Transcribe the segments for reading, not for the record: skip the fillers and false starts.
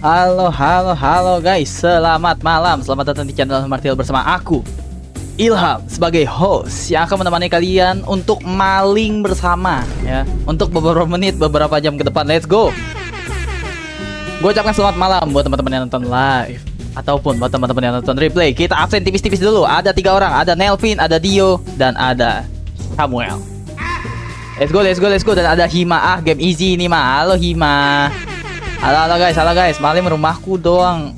Halo guys, selamat malam. Selamat datang di channel Martial bersama aku, Ilham, sebagai host yang akan menemani kalian untuk maling bersama ya, untuk beberapa menit, beberapa jam ke depan. Let's go. Gue ucapkan selamat malam buat teman-teman yang nonton live ataupun buat teman-teman yang nonton replay. Kita absen tipis-tipis dulu. Ada 3 orang, ada Nelvin, ada Dio, dan ada Samuel. Let's go. Dan ada Hima. Game easy ini mah. Halo Hima. Halo guys, maling rumahku doang.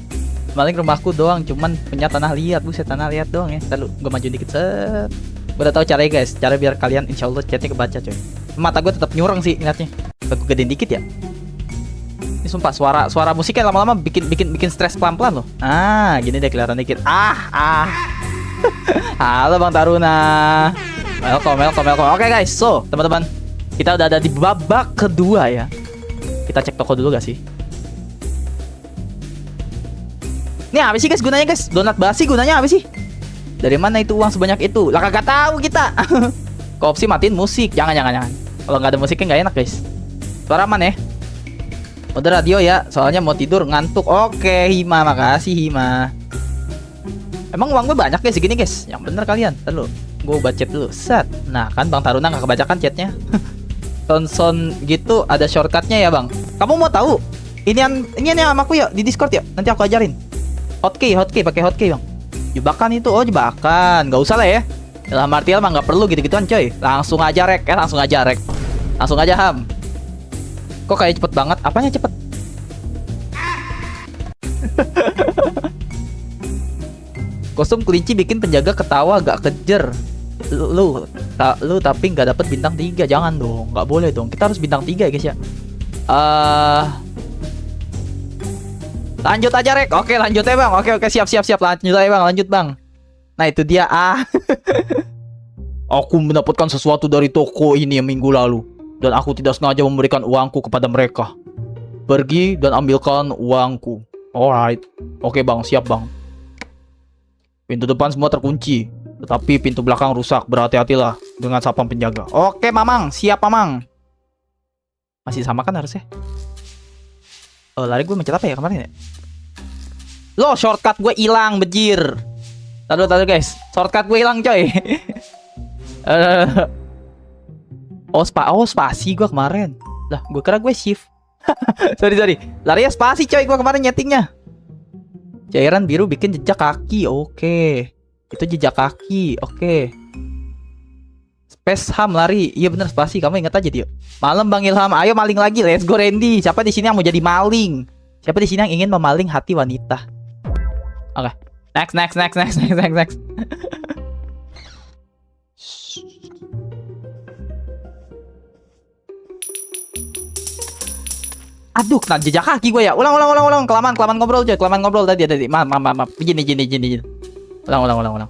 Cuman punya tanah liat, buset, tanah liat doang ya. Lalu gue maju dikit, set. Gue udah tahu caranya guys, cara biar kalian insya Allah chatnya kebaca coy. Mata gue tetap nyurang sih ngeliatnya. Gue gedein dikit ya. Ini sumpah suara musiknya lama-lama bikin stres pelan-pelan loh. Gini deh kelihatan dikit. Halo Bang Taruna. Welcome. Oke guys, so teman-teman, kita udah ada di babak kedua ya. Kita cek toko dulu gak sih? Ini apa sih guys gunanya guys? Donat basi gunanya apa sih? Dari mana itu uang sebanyak itu? Lah kagak tahu kita. Koopsi matiin musik. Jangan. Kalau nggak ada musiknya nggak enak guys. Suara aman ya? Mode radio ya. Soalnya mau tidur ngantuk. Oke Hima, makasih Hima. Emang uang gue banyak guys segini guys? Yang bener kalian. Lalu gue baca chat dulu. Set. Nah kan Bang Taruna nggak kebacakan chatnya. Son gitu ada shortcutnya ya bang. Kamu mau tahu? Ini sama aku ya di Discord ya. Nanti aku ajarin. Hotkey pakai hotkey bang. Jebakan itu, jebakan. Gak usah lah ya. Dalam artian mah nggak perlu gitu-gituan coy. Langsung aja rek. Langsung aja ham. Kok kayak cepet banget? Apanya cepet? Kostum kelinci bikin penjaga ketawa gak kejer. Lu tapi nggak dapet bintang 3. Jangan dong, nggak boleh dong. Kita harus bintang 3 ya guys ya. Lanjut aja rek. Oke lanjut ya bang. Oke siap. Lanjut aja bang, lanjut bang. Nah itu dia. Aku mendapatkan sesuatu dari toko ini minggu lalu, dan aku tidak sengaja memberikan uangku kepada mereka. Pergi dan ambilkan uangku. Alright. Oke bang, siap bang. Pintu depan semua terkunci, tetapi pintu belakang rusak. Berhati-hatilah dengan sapam penjaga. Oke mamang, siap mamang. Masih sama kan harusnya? Oh lari gue mencet apa ya kemarin ya? Loh shortcut gue hilang bejir. Taduh guys, shortcut gue hilang coy. Spasi gue kemarin. Lah gue kira gue shift. sorry. Lari ya spasi coy gue kemarin nyetingnya. Cairan biru bikin jejak kaki. Oke. Itu jejak kaki, oke. Space ham lari, iya bener spasi. Kamu ingat aja dia. Malam Bang Ilham, ayo maling lagi. Let's go Randy. Siapa di sini yang mau jadi maling? Siapa di sini yang ingin memaling hati wanita? Oke. Next. Aduh, kena jejak kaki gue ya. Ulang. Kelamaan ngobrol coy. Kelamaan ngobrol tadi. Maaf. Gini. Ulang.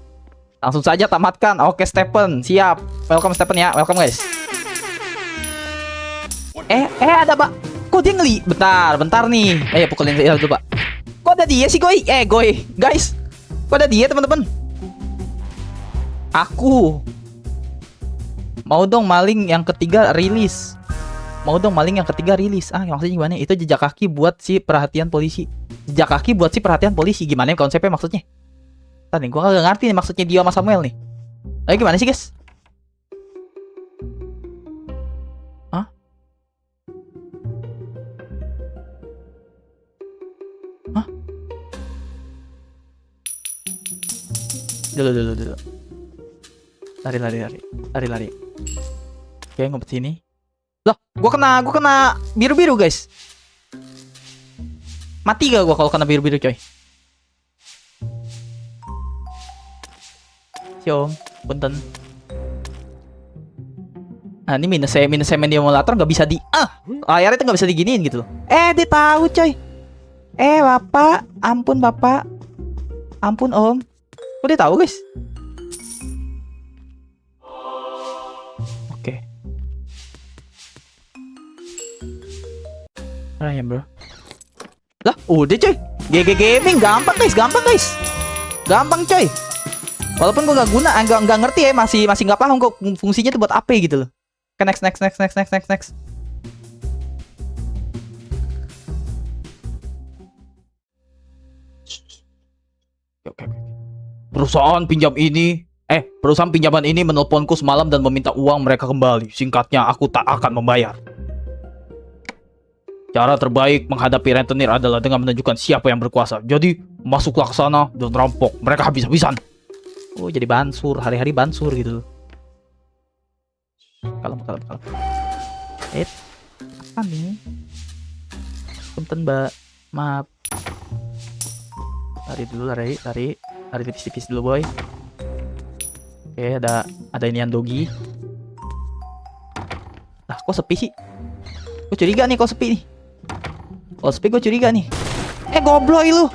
Langsung saja tamatkan. Oke, Stephen, siap. Welcome Stephen ya. Welcome guys. Ada Pak. Kok dia ngeli? Bentar nih. Pukulin dulu, Pak. Kok ada dia sih, Goy? Guys. Kok ada dia, teman-teman? Aku mau dong maling yang ketiga rilis. Maksudnya gimana? Itu jejak kaki buat si perhatian polisi. Gimana konsepnya maksudnya? Tadi gue gak ngerti nih maksudnya dia sama Samuel nih. Lagi gimana sih guys? Hah? Dulu. Lari. Oke, ngumpet sini. Loh, gue kena biru-biru guys. Mati gak gue kalau kena biru-biru coy? Om, punten. Nah ini minus semen di emulator nggak bisa di layarnya itu nggak bisa diginiin gitu. Dia tahu coy. Bapak, ampun om. Kok dia tahu guys? Oke. Ya bro. Lah udah coy. GG Gaming gampang coy. Walaupun gue nggak ngerti ya, masih nggak paham kok fungsinya tuh buat apa gitu loh. Next. Oke. Perusahaan pinjaman ini menelponku semalam dan meminta uang mereka kembali. Singkatnya, aku tak akan membayar. Cara terbaik menghadapi rentenir adalah dengan menunjukkan siapa yang berkuasa. Jadi, masuklah ke sana dan rampok mereka habis-habisan. Oh, jadi bansur, hari-hari bansur gitu. Kalem. Apa nih? Punten, Mbak. Maaf. Lari tipis-tipis dulu, boy. Oke, ada inian dogi. Lah, kok sepi sih? Gue curiga nih kok sepi nih. Kalau sepi gue curiga nih. Gobloy lu.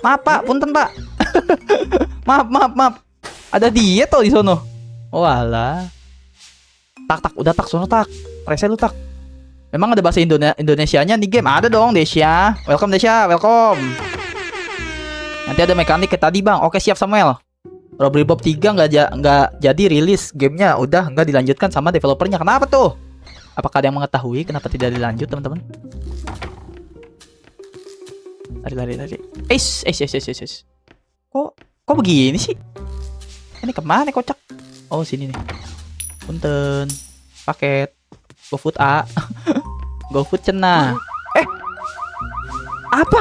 Maaf, Pak. Punten, Pak. Maaf. Ada dia tuh di sono. Oh, alah. Tak, udah tak, sono tak. Rese lu tak. Memang ada bahasa Indonesianya di game? Ada dong, Desya. Welcome, Desya. Welcome. Nanti ada mekanik kayak tadi, Bang. Oke, siap, Samuel. Robbery Bob 3 nggak jadi rilis gamenya, udah nggak dilanjutkan sama developernya. Kenapa tuh? Apakah ada yang mengetahui kenapa tidak dilanjut, teman-teman? Lari. Kok begini sih? Ini kemana kocak? Oh, sini nih. Punten. Paket. GoFood A. GoFood cenah. Apa?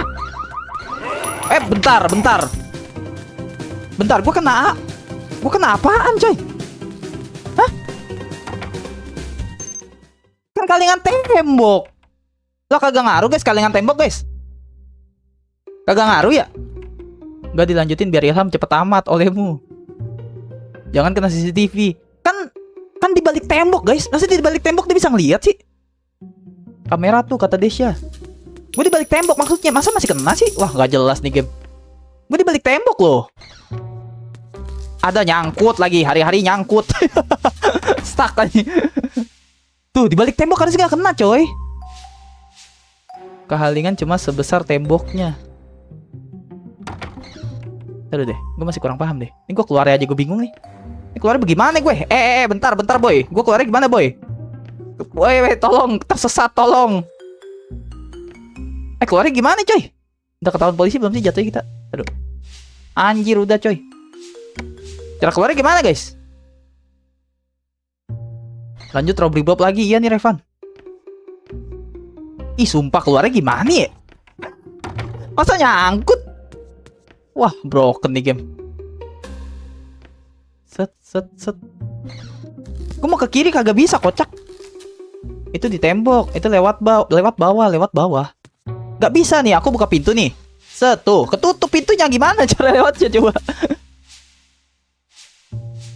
Bentar, gue kena apaan, coy? Hah? Kan kalingan tembok. Lah kagak ngaruh, guys, kalingan tembok, guys. Kagak ngaruh ya? Gak dilanjutin biar Ilham cepet amat olehmu. Jangan kena CCTV. Kan di balik tembok, guys. Masa di balik tembok dia bisa ngeliat sih? Kamera tuh, kata Desya. Gue di balik tembok maksudnya. Masa masih kena sih? Wah, gak jelas nih game. Gue di balik tembok loh. Ada nyangkut lagi, hari-hari nyangkut. Stuck aja. Tuh, di balik tembok harusnya gak kena, coy. Kehalingan cuma sebesar temboknya. Aduh deh, gue masih kurang paham deh. Ini gue keluar aja, gue bingung nih. Ini keluarnya bagaimana gue? Bentar boy. Gue keluarnya gimana, boy? Woi, tolong, tersesat, tolong. Keluarnya gimana, coy? Udah ketahuan polisi belum sih jatuhnya kita? Aduh. Anjir, udah, coy. Cara keluarnya gimana, guys? Lanjut robbery Bob lagi. Iya nih, Revan. Ih, sumpah keluarnya gimana ya? Masa nyangkut? Wah, broken nih game. Set. Gue mau ke kiri kagak bisa, kocak. Itu di tembok. Itu lewat bawah. Gak bisa nih, aku buka pintu nih. Tuh, ketutup pintunya, gimana cara lewatnya coba?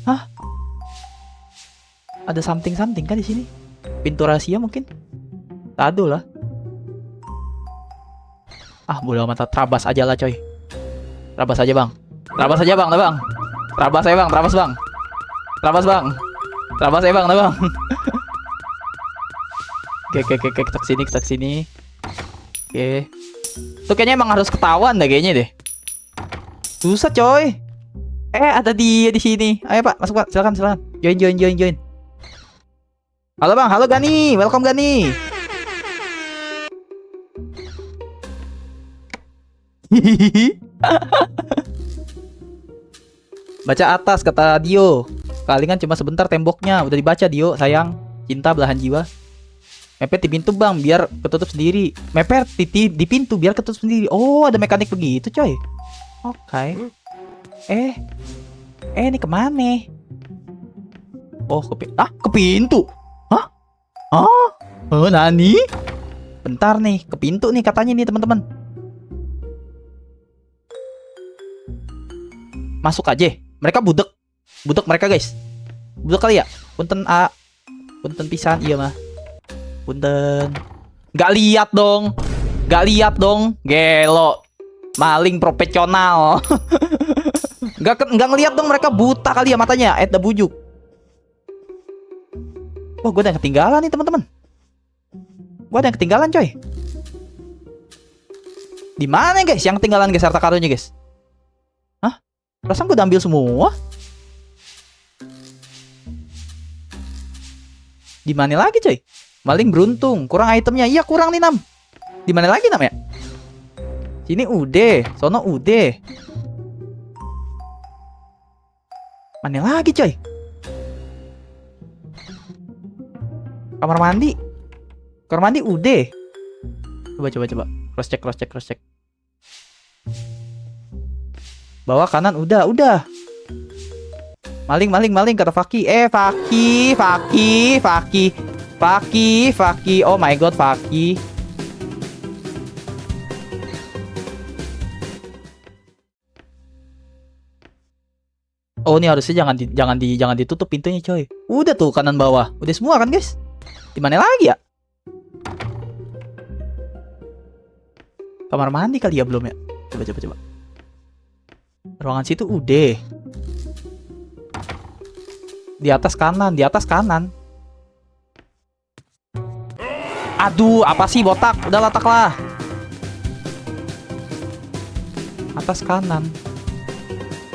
Hah? Ada something kan di sini? Pintu rahasia mungkin? Tado lah. Ah, bodo amat, terabas aja lah, coy. Terabas aja, Bang. Terabas aja, Bang. Terabas aja, Bang. Terabas, Bang. Oke, kita kesini. Oke. Tuh kayaknya emang harus ketahuan deh kayaknya deh. Susah, coy. Ada dia di sini. Ayo, Pak, masuk, Pak. Silakan. Join. Halo, Bang. Halo, Gani. Welcome, Gani. Baca atas, kata Dio. Kalingan cuma sebentar temboknya. Udah dibaca, Dio. Sayang. Cinta belahan jiwa. Mepet di pintu, Bang, biar ketutup sendiri. Mepet di pintu biar ketutup sendiri. Oh, ada mekanik begitu, coy. Oke. Ini kemana? Oh, ke pintu. Hah? Oh, nani? Bentar nih, ke pintu nih katanya nih, teman-teman. Masuk aja. Mereka budek mereka, guys. Budek kali ya? Punten pisan, iya mah. Punten. Gak lihat dong. Gelo. Maling profesional. Gak ngelihat dong, mereka buta kali ya matanya. Ada bujuk. Wah, gue ada yang ketinggalan nih, teman-teman. Coy. Di mana, guys? Yang ketinggalan, guys, harta karunnya, guys? Hah? Perasaan gue udah ambil semua. Di mana lagi, coy? Maling beruntung, kurang itemnya. Iya, kurang nih, Nam. Di mana lagi, Nam ya? Sini udah, sono udah. Mana lagi coy? Kamar mandi. Kamar mandi udah. Coba. Cross check. Bawah kanan udah. Maling kata Faki. Faki. Oh my god, Faki. Oh, ini harusnya jangan ditutup pintunya, coy. Udah tuh kanan bawah. Udah semua kan, guys? Di mana lagi ya? Kamar mandi kali ya belum ya? Coba. Ruangan situ udah. Di atas kanan. Aduh, apa sih botak? Udah letak lah. Atas kanan.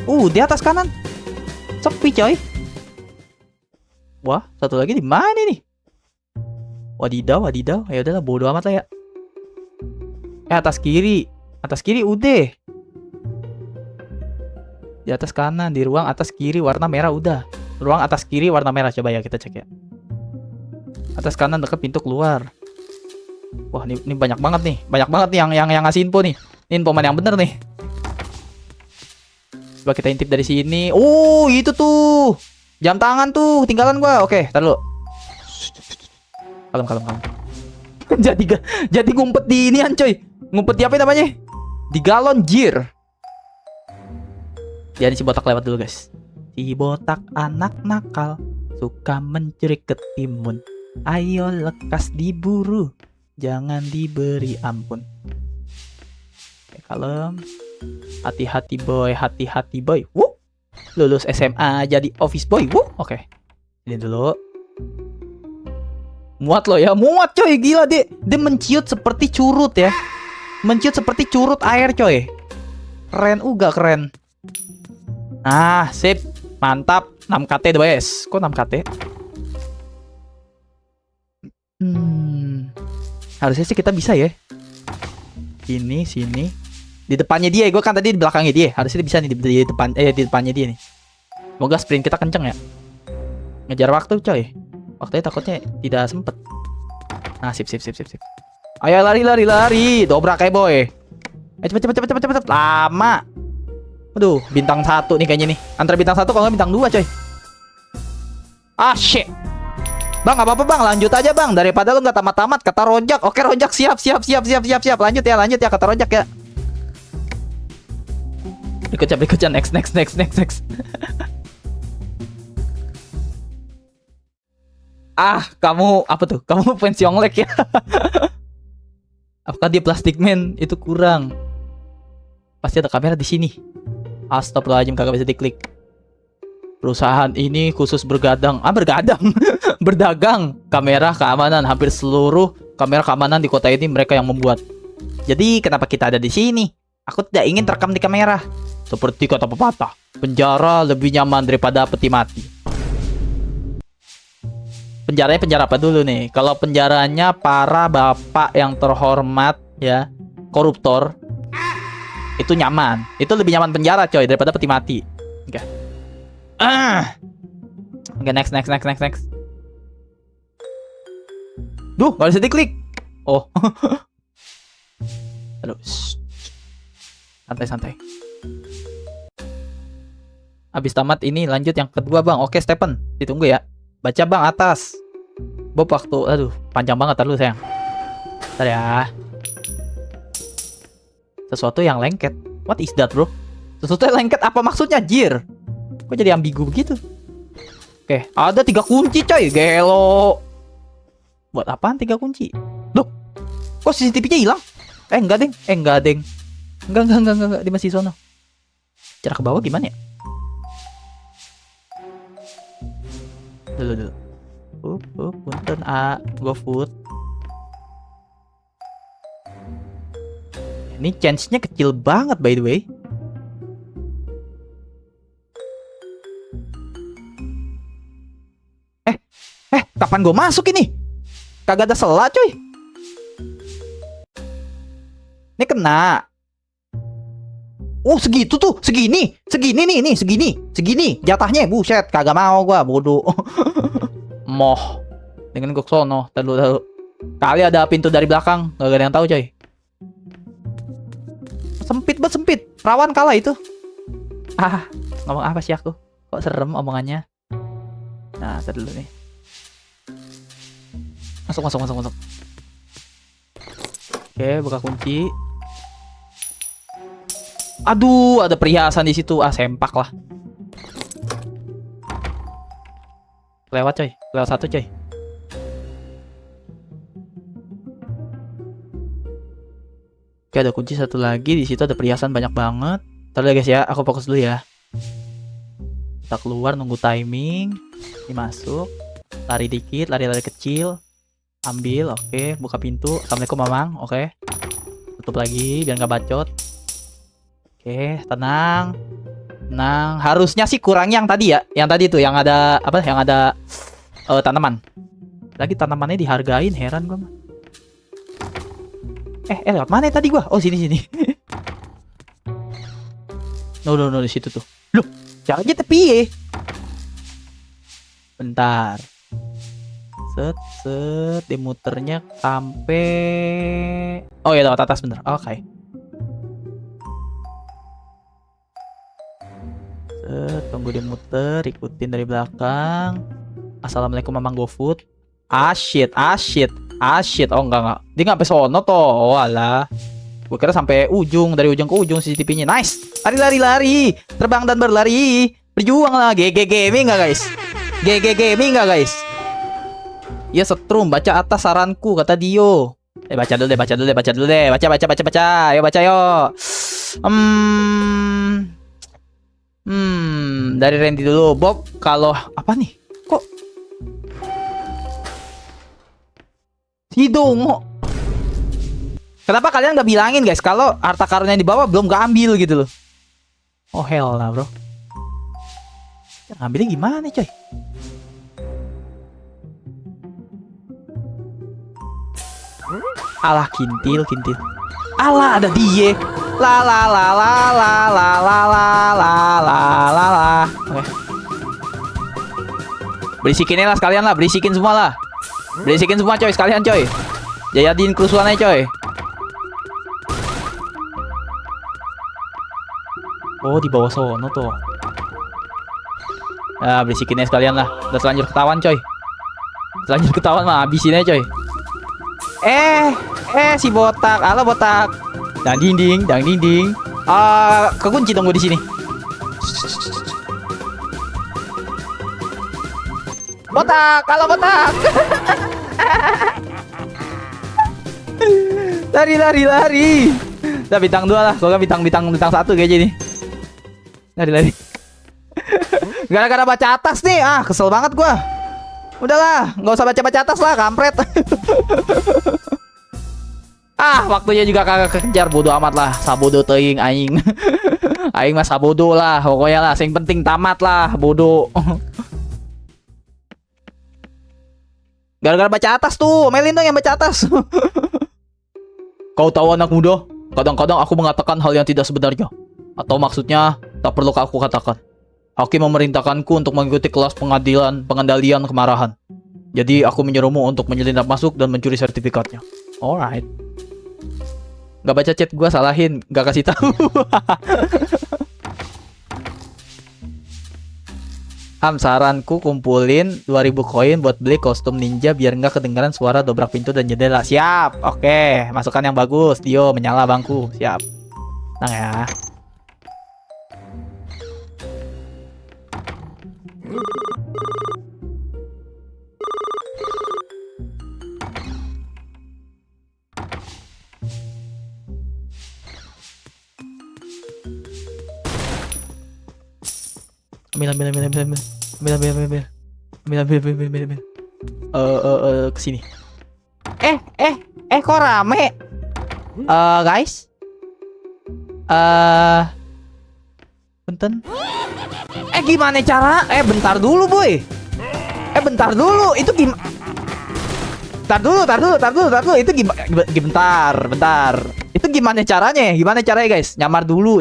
Di atas kanan. Sepi coy. Wah, satu lagi di mana nih? Wadidaw. Ya udahlah, bodo amat lah ya. Atas kiri udah. Di atas kanan, di ruang atas kiri warna merah udah. Ruang atas kiri warna merah, coba ya kita cek ya. Atas kanan dekat pintu keluar. Wah, ini banyak banget nih. Yang ngasih info nih. Ini info mana yang bener nih? Coba kita intip dari sini. Oh, itu tuh. Jam tangan tuh, ketinggalan gua. Oke, tar dulu. Kalem. Jadi ngumpet di inian, coy. Ngumpet di apa namanya? Di galon jir. Jadi si botak lewat dulu, guys. Si botak anak nakal, suka mencuri ketimun. Ayo lekas diburu, jangan diberi ampun. Oke, kalem. Hati-hati boy. Wuh. Lulus SMA jadi office boy. Wuh. Oke. Ini dulu. Muat coy, gila dia menciut seperti curut ya. Menciut seperti curut air coy. Keren. Nah, sip. Mantap. 6 KT guys. Kok 6 KT? Harusnya sih kita bisa ya. Ini sini. Di depannya dia, gue kan tadi di belakangnya dia. Harusnya bisa nih di depannya dia nih. Semoga sprint kita kenceng ya. Ngejar waktu coy. Waktunya takutnya tidak sempet. Nah, sip. Ayo lari. Dobrak kayak boy. Cepet. Lama. Aduh, bintang 1 nih kayaknya nih. Antara bintang 1 kalau nggak bintang 2 coy. Ah, shit. Bang, gak apa-apa bang, lanjut aja bang. Daripada lu nggak tamat-tamat, kata Rojak. Oke Rojak, siap. Lanjut ya, kata Rojak ya. Berikutnya, next. Ah, kamu apa tuh? Kamu fans Yonglek ya? Apakah dia plastik man? Itu kurang. Pasti ada kamera di sini. Astagfirullahaladzim, kagak bisa diklik. Perusahaan ini khusus berdagang kamera keamanan. Hampir seluruh kamera keamanan di kota ini mereka yang membuat. Jadi kenapa kita ada di sini? Aku tidak ingin terekam di kamera. Seperti kata pepatah, penjara lebih nyaman daripada peti mati. Penjaranya penjara apa dulu nih? Kalau penjaranya para bapak yang terhormat ya, koruptor, itu nyaman. Itu lebih nyaman penjara coy daripada peti mati. Oke. Oke, next. Duh, gak bisa diklik. Oh. Aduh. Santai. Habis tamat ini lanjut yang kedua bang. Oke Stephen, ditunggu ya. Baca bang atas. Bob waktu, aduh panjang banget dulu sayang. Bentar ya. Sesuatu yang lengket. What is that bro? Sesuatu yang lengket apa maksudnya jir? Kok jadi ambigu begitu? Oke, ada 3 kunci coy. Gelo. Buat apaan 3 kunci? Loh, kok CCTV-nya hilang? Enggak deng. Enggak. Dia masih sono. Cara ke bawah gimana ya? Dulu. Punten GoFood. Ini chance-nya kecil banget by the way. Kapan gue masuk ini? Kagak ada sela cuy. Ini kena. Oh segitu tuh, segini nih, segini jatahnya, buset, kagak mau gua, bodoh. Moh, dengan gua sono, tahu. Kali ada pintu dari belakang, gak ada yang tahu coy. Sempit, rawan kalah itu. Ngomong apa sih aku? Kok serem omongannya? Nah, tar dulu nih. Masuk. Oke, buka kunci. Aduh, ada perhiasan di situ. Sempak lah. Lewat coy, lewat satu coy. Oke, ada kunci satu lagi. Di situ ada perhiasan banyak banget. Ntar dulu guys ya, aku fokus dulu ya. Kita keluar nunggu timing. Ini masuk. Lari dikit, lari kecil. Ambil, oke. Buka pintu. Assalamualaikum mamang, oke. Tutup lagi biar nggak bacot. Oke, tenang. Harusnya sih kurangnya yang tadi ya. Yang tadi tuh yang ada apa? Yang ada tanaman. Lagi tanamannya dihargain, heran gua mah. Lewat mana tadi gua? Oh, sini. No, di situ tuh. Loh, caranya tepi. Bentar. Set, dimuternya sampai. Oh ya, lewat atas bentar. Oke. Tunggu dimuter, ikutin dari belakang. Assalamualaikum mamang GoFood. Shit. Oh enggak. Dia nggak sampai sono toh. Oh alah. Gue kira sampai ujung, dari ujung ke ujung CCTV-nya. Nice. Lari. Terbang dan berlari. Berjuang lah. GG Gaming nggak guys? GG Gaming nggak guys? Ya setrum, baca atas saranku kata Dio. Baca dulu deh. Baca. Ayo baca yo. Dari Randy dulu. Bob, kalau apa nih? Kok Hidung. Kenapa kalian nggak bilangin guys kalau harta karun yang dibawa belum keambil gitu loh? Oh hell lah bro. Ngambilnya gimana coy? Alah kintil. Alah ada dia. La. Oke. Berisikin lah sekalian lah, berisikin semua lah. Berisikin semua coy, sekalian coy. Jadiin kerusuhannya coy. Oh, di bawah sono tuh. Nah, berisikinnya sekalian lah. Udah selanjut ketahuan coy. Selanjut ketahuan mah habisin aja coy. Si botak. Halo botak. Dang dinding. Kekunci tunggu di sini. Botak, halo botak. Lari. Udah bintang 2 lah. Soalnya bintang 1 kayak gini. Lari. Gara-gara baca atas nih. Kesel banget gua. Udahlah, nggak usah baca atas lah, kampret. Waktunya juga kagak kekejar, bodo amat lah. Sabodo teuing aing. Aing mah sabodo lah, pokoknya lah. Yang penting tamat lah, bodo. Gara-gara baca atas tuh, Melin dong yang baca atas. Kau tahu anak muda, kadang-kadang aku mengatakan hal yang tidak sebenarnya. Atau maksudnya, tak perlu aku katakan. Hakim memerintahkanku untuk mengikuti kelas pengendalian kemarahan. Jadi aku menyuruhmu untuk menyelinap masuk dan mencuri sertifikatnya. Alright. Gak baca chat gue, salahin, gak kasih tahu. Saranku kumpulin 2000 koin buat beli kostum ninja biar nggak kedengaran suara dobrak pintu dan jendela. Siap. Oke, masukan yang bagus. Dio menyala bangku. Siap. Nah ya. Ambil. Kesini. Kok rame? Guys. Punten. Gimana cara? Bentar dulu, boy. Bentar dulu. Itu gimana? Tar dulu. Itu bentar. Itu Itu gimana caranya? Gimana caranya guys? Nyamar dulu,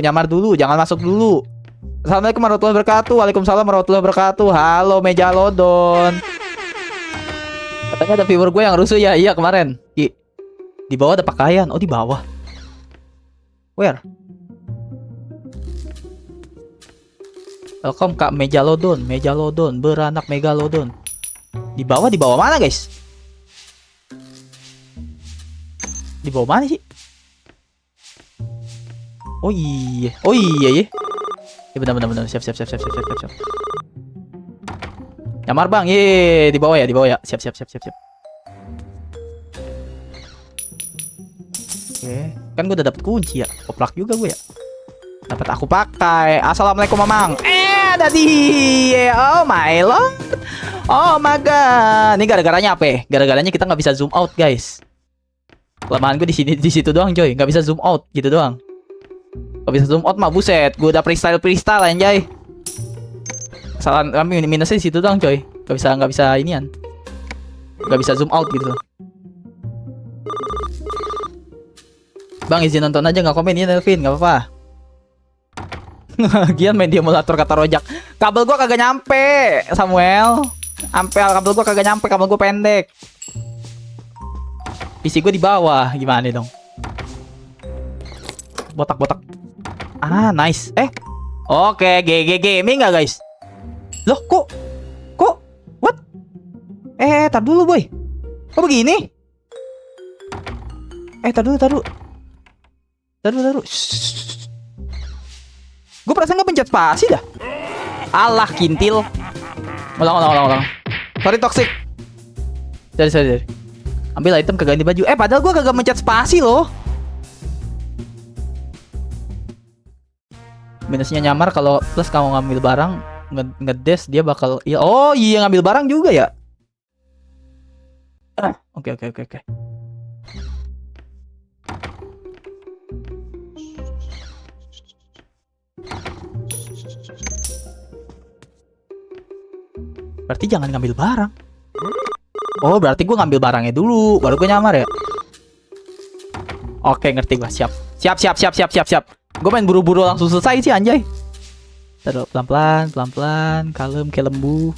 jangan masuk dulu. Assalamualaikum warahmatullahi wabarakatuh. Waalaikumsalam warahmatullahi wabarakatuh. Halo Megalodon. Katanya ada viewer gue yang rusuh ya. Iya kemarin. Di bawah ada pakaian. Oh di bawah. Where? Welcome Kak Megalodon. Megalodon beranak Megalodon. Di bawah mana guys? Di bawah mana sih? Oh iya ya. Ya benar. Siap. Nyamar bang, ye di bawah ya. Siap. Oke, kan gue udah dapet kunci ya. Koplak juga gue ya. Dapat aku pakai. Assalamualaikum mamang. Ada dia. Oh my lord. Oh my god. Ini gara-garanya apa ya? Gara-garanya kita nggak bisa zoom out guys. Kelemahan gue di situ doang coy. Nggak bisa zoom out gitu doang. Gak bisa zoom out mah buset. Gue udah freestyle anjay. Kesalahan kami minusnya di situ doang coy. Gak bisa inian. Gak bisa zoom out gitu. Bang izin nonton aja gak komen ya Nelvin. Gak apa-apa. Gian main di emulator kata rojak. Kabel gue kagak nyampe Samuel. Kabel gue kagak nyampe. Kabel gue pendek. PC gue di bawah. Gimana dong? Botak. Ah, nice. Oke, GG gaming nggak guys? Loh, kok? What? Tar dulu boy. Kok begini? Tar dulu. Gue perasaan nggak pencet spasi dah. Alah, kintil. Ulang. Sorry toxic. Sorry. Ambil item kagak ganti baju. Padahal gue kagak mencet spasi loh. Minusnya nyamar kalau plus kamu ngambil barang ngedes dia bakal oh iya ngambil barang juga ya. Oke. Berarti jangan ngambil barang. Oh berarti gue ngambil barangnya dulu baru gue nyamar ya. Oke ngerti gue. Siap. Gue main buru-buru langsung selesai sih anjay. Taruh pelan-pelan, kalem kayak lembu.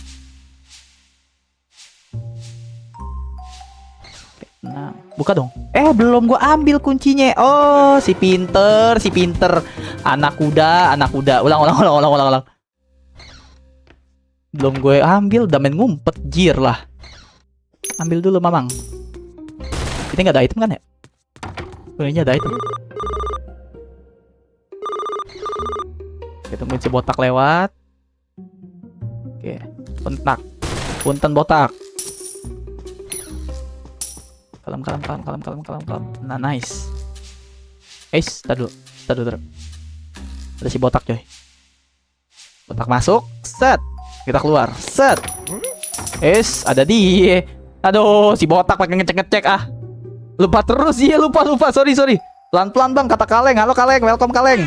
Nah, buka dong. Belum gue ambil kuncinya. Oh, si pinter. Anak kuda. Ulang. Belum gue ambil, udah main ngumpet jir lah. Ambil dulu mamang. Ini nggak ada item kan ya? Kayaknya ada item. Kita tungguin si botak lewat. Oke, punten botak. Kalem. Nah, nice. Tar dulu. Ada si botak coy. Botak masuk, set. Kita keluar, set. Ada dia. Aduh, si botak pakai ngecek ah. Lupa terus, lupa. Sorry. Pelan-pelan bang, kata Kaleng. Halo Kaleng, welcome Kaleng.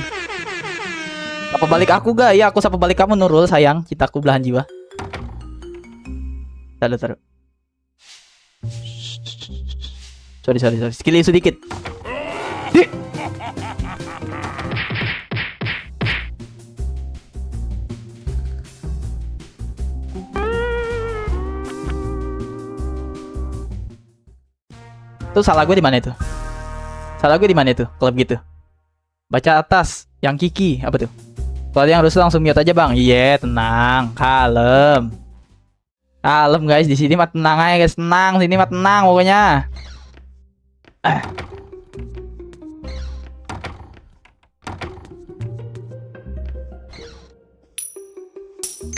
Apa balik aku gak? Ya aku sapa balik kamu Nurul sayang. Cintaku belahan jiwa. Taruh. Sorry. Skill isu dikit. Tuh salah gue di mana itu? Klub gitu. Baca atas yang Kiki apa tuh? Kalau yang harus langsung mute aja bang. Iya, tenang, kalem guys. Di sini mah tenang aja guys, sini mah tenang pokoknya.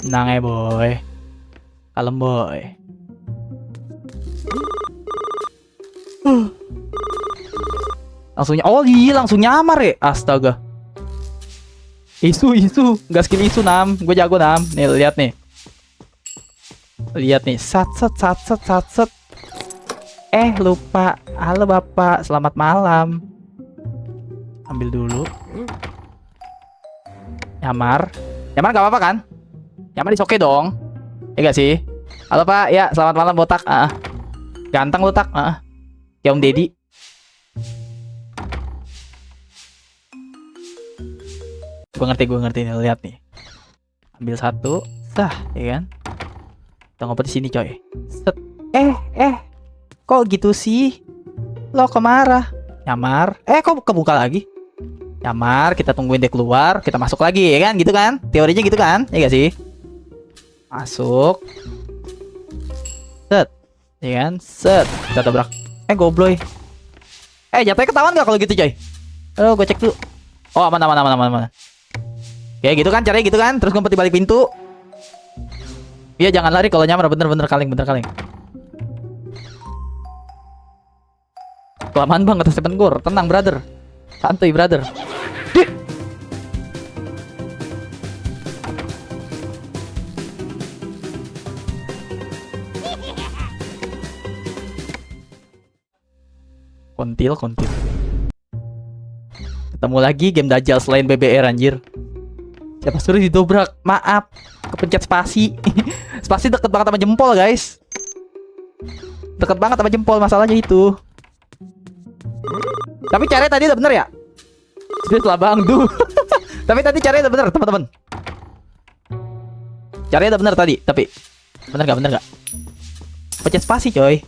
Tenang ya boy, kalem boy. Langsung nyamar ya. Astaga. Isu Gak skill isu Nam. Gue jago Nam. Nih lihat nih. Sat. Lupa. Halo bapak, selamat malam. Ambil dulu. Nyamar gak apa-apa kan? Nyamar oke dong. Ya gak sih? Halo pak, ya selamat malam botak. Ganteng botak. Kayak Om Deddy. Gue ngerti nih, lihat nih. Ambil satu, sah, ya kan? Kita ngobrol di sini, coy. Set. Kok gitu sih? Lo kemarah? Nyamar. Kok kebuka lagi? Nyamar, kita tungguin dia keluar, kita masuk lagi, ya kan? Gitu kan? Teorinya gitu kan? Ya gak sih? Masuk. Set. Ya kan? Set. Kita tabrak. Gobloy. Jatuhnya ketahuan gak kalau gitu, coy? Aduh, gue cek dulu. Oh, aman. Oke, gitu kan caranya gitu kan. Terus ngumpet di balik pintu. Iya, jangan lari kalau nyamar. Bener kaleng. Kelamaan banget Seven Gore. Tenang, brother. Santuy, brother. Dih. Kontil. Ketemu lagi game dajal selain BBR, anjir. Siapa suruh didobrak? Maaf, kepencet spasi. Spasi deket banget sama jempol, guys. Deket banget sama jempol, masalahnya itu. Tapi caranya tadi udah bener ya? Serius lah bang, duh. Tapi tadi caranya udah bener, teman-teman. Caranya udah bener tadi, tapi bener gak? Pencet spasi, coy.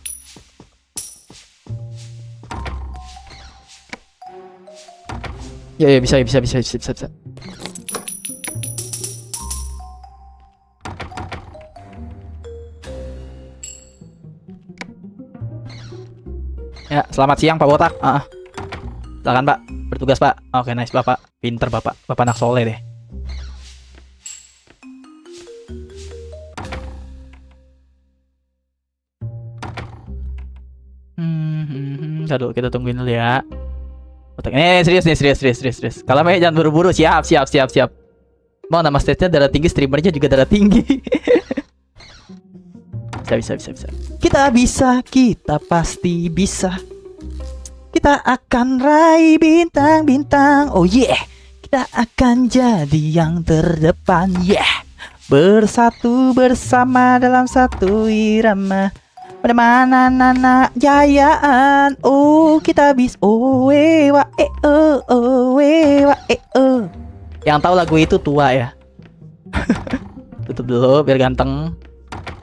Ya, bisa. Ya, selamat siang Pak Botak. Silakan Pak, bertugas Pak. Oke, nice Bapak. Pinter Bapak. Bapak anak soleh deh. Aduh, kita tungguin dulu ya. Botak. Serius. Kalau Mei jangan buru-buru. Siap. Mau nama stage-nya darah tinggi, streamernya juga darah tinggi. Bisa. Kita pasti bisa. Kita akan raih bintang-bintang. Oh yeah. Kita akan jadi yang terdepan. Yeah. Bersatu bersama dalam satu irama. Pada mana nana jayaan. Oh kita bisa. Oh wewa wewa Yang tahu lagu itu tua ya. Tutup dulu biar ganteng.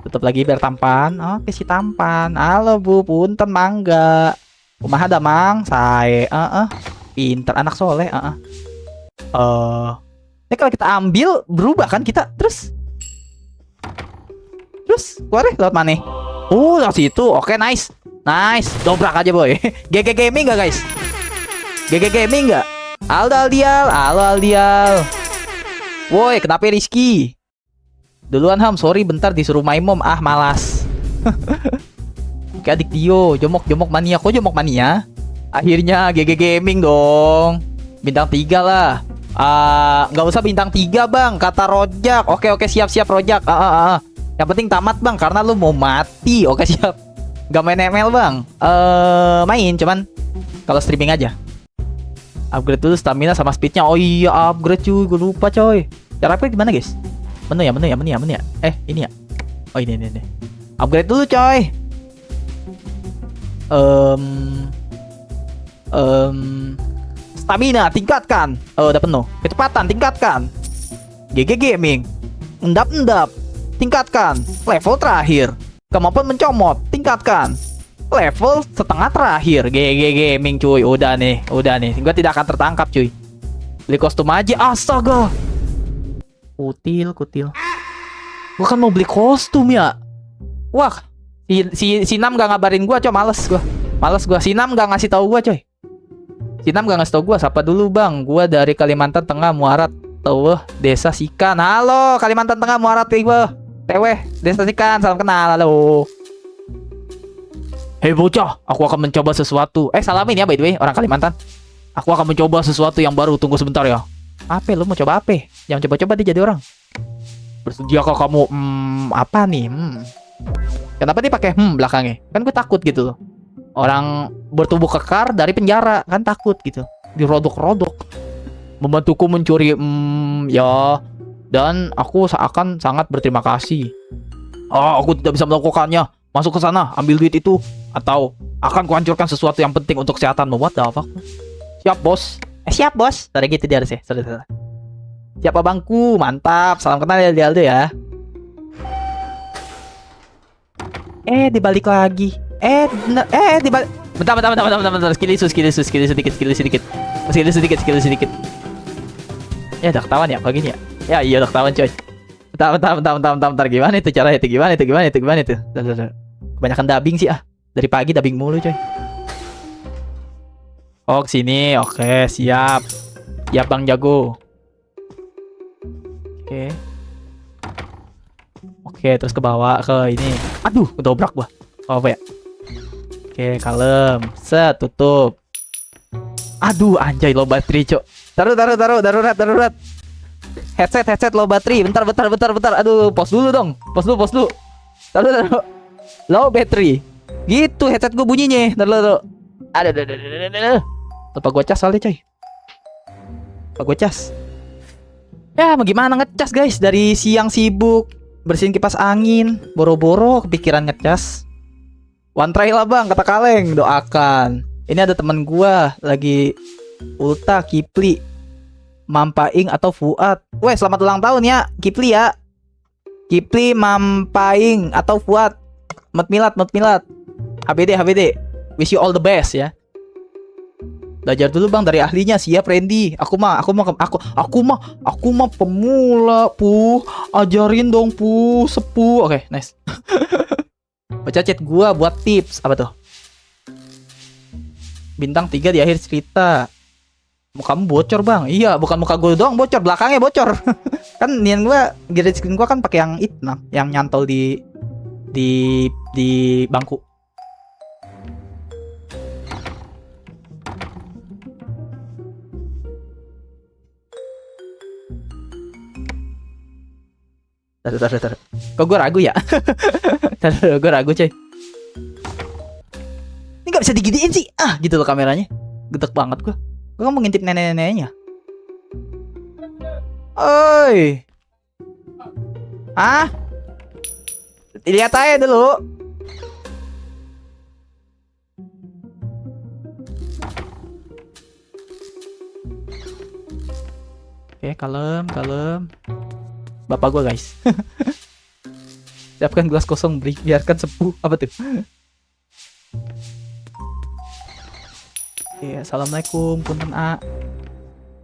Tutup lagi biar tampan. Oke si tampan. Halo bu, punten mangga. Kumaha da mang? Sae. Pinter anak soleh. Ini kalau kita ambil berubah kan kita terus keluar deh lewat mana? Lewat situ. Oke nice. Dobrak aja boy. GG Gaming gak guys? GG Gaming gak? Halo Aldial. Woi kenapa Rizky? Duluan Ham, sorry bentar disuruh my mom. Malas. Oke adik Dio, jomok mania. Kok jomok mania? Akhirnya GG Gaming dong. Bintang 3 lah. Nggak usah bintang 3 bang, kata Rojak. Oke siap Rojak. Yang penting tamat bang, karena lu mau mati. Oke siap. Gak main ML bang. Main cuman kalau streaming aja. Upgrade dulu stamina sama speednya. Oh iya upgrade cuy, gue lupa coy. Cara upgrade gimana guys? Menu ya. Ini ya. Oh ini. Upgrade dulu coy. Stamina tingkatkan. Udah penuh. Kecepatan tingkatkan. GG Gaming. Endap tingkatkan. Level terakhir. Kemampuan mencomot tingkatkan. Level setengah terakhir. GG Gaming cuy. Udah nih. Gua tidak akan tertangkap cuy. Beli kostum aja. Astaga. Kutil. Gua kan mau beli kostum ya. Wah. Si Nam gak ngabarin gua coy. Males gua. Si Nam gak ngasih tahu gua coy. Sapa dulu bang. Gua dari Kalimantan Tengah Muarat. Desa Sikan. Halo Kalimantan Tengah Muarat Teweh Desa Sikan. Salam kenal. Halo. Hei bocah, aku akan mencoba sesuatu. Salamin ya by the way orang Kalimantan. Aku akan mencoba sesuatu yang baru. Tunggu sebentar ya. Apa lu mau coba apa? Jangan coba-coba dia jadi orang. Bersedia kah kamu? Apa nih? Kenapa dia pakai belakangnya? Kan gue takut gitu loh. Orang bertubuh kekar dari penjara kan takut gitu. Dirodok-rodok. Membantuku mencuri ya. Dan aku akan sangat berterima kasih. Aku tidak bisa melakukannya. Masuk ke sana, ambil duit itu. Atau akan kuhancurkan sesuatu yang penting untuk kesehatanmu. What the fuck? Siap bos. Siap bos. Tadi gitu dia harusnya. Sorry. Siapa bangku? Mantap. Salam kenal ya Aldo ya. Dibalik lagi. Dibalik. Bentar. Skill isu sedikit. Ya udah ketahuan ya pagi ya. Ya iya udah ketahuan coy. Bentar. Gimana itu caranya? Gimana itu? Kebanyakan dubbing sih ah. Dari pagi dubbing mulu coy. Oh kesini. Oke siap. Siap Bang Jago. Oke, terus ke bawah ke ini. Aduh, kedobrak gua. Oh, apa ya? Oke, kalem. Set, tutup. Aduh, anjay low battery, cok. Taruh, darurat. Headset low battery. Bentar. Aduh, pause dulu dong. Pause dulu. Taruh. Low battery. Gitu headset gua bunyinya. Taruh. Aduh. Lupa gua cas soalnya, coy. Ya, mau gimana ngecas guys? Dari siang sibuk bersihin kipas angin, boro-boro kepikiran ngecas. One try lah bang, kata kaleng. Doakan. Ini ada teman gua lagi ulta Kipli, Mampaing atau Fuad. Weh, selamat ulang tahun ya Kipli ya. Kipli, Mampaing atau Fuad. Mat milat. HBD. Wish you all the best ya. Belajar dulu bang dari ahlinya. Siap Randy. Aku mah pemula ajarin dong sepuh. Oke, nice. Baca chat gua buat tips. Apa tuh? Bintang 3 di akhir cerita. Mukamu bocor bang. Iya, bukan muka gua doang bocor, belakangnya bocor. Kan nian gua green screen gua kan pakai yang hitam, yang nyantol di bangku. Taruh. Kok gue ragu ya? Gue ragu coy. Ini gak bisa digedein sih. Gitu loh kameranya. Gedek banget gue. Gue mau ngintip nenek-neneknya. Oi. Lihat aja dulu. Oke, kalem. Bapak gua guys. Siapkan gelas kosong, biarkan sepuh. Apa tuh? Oke, assalamualaikum, punten A.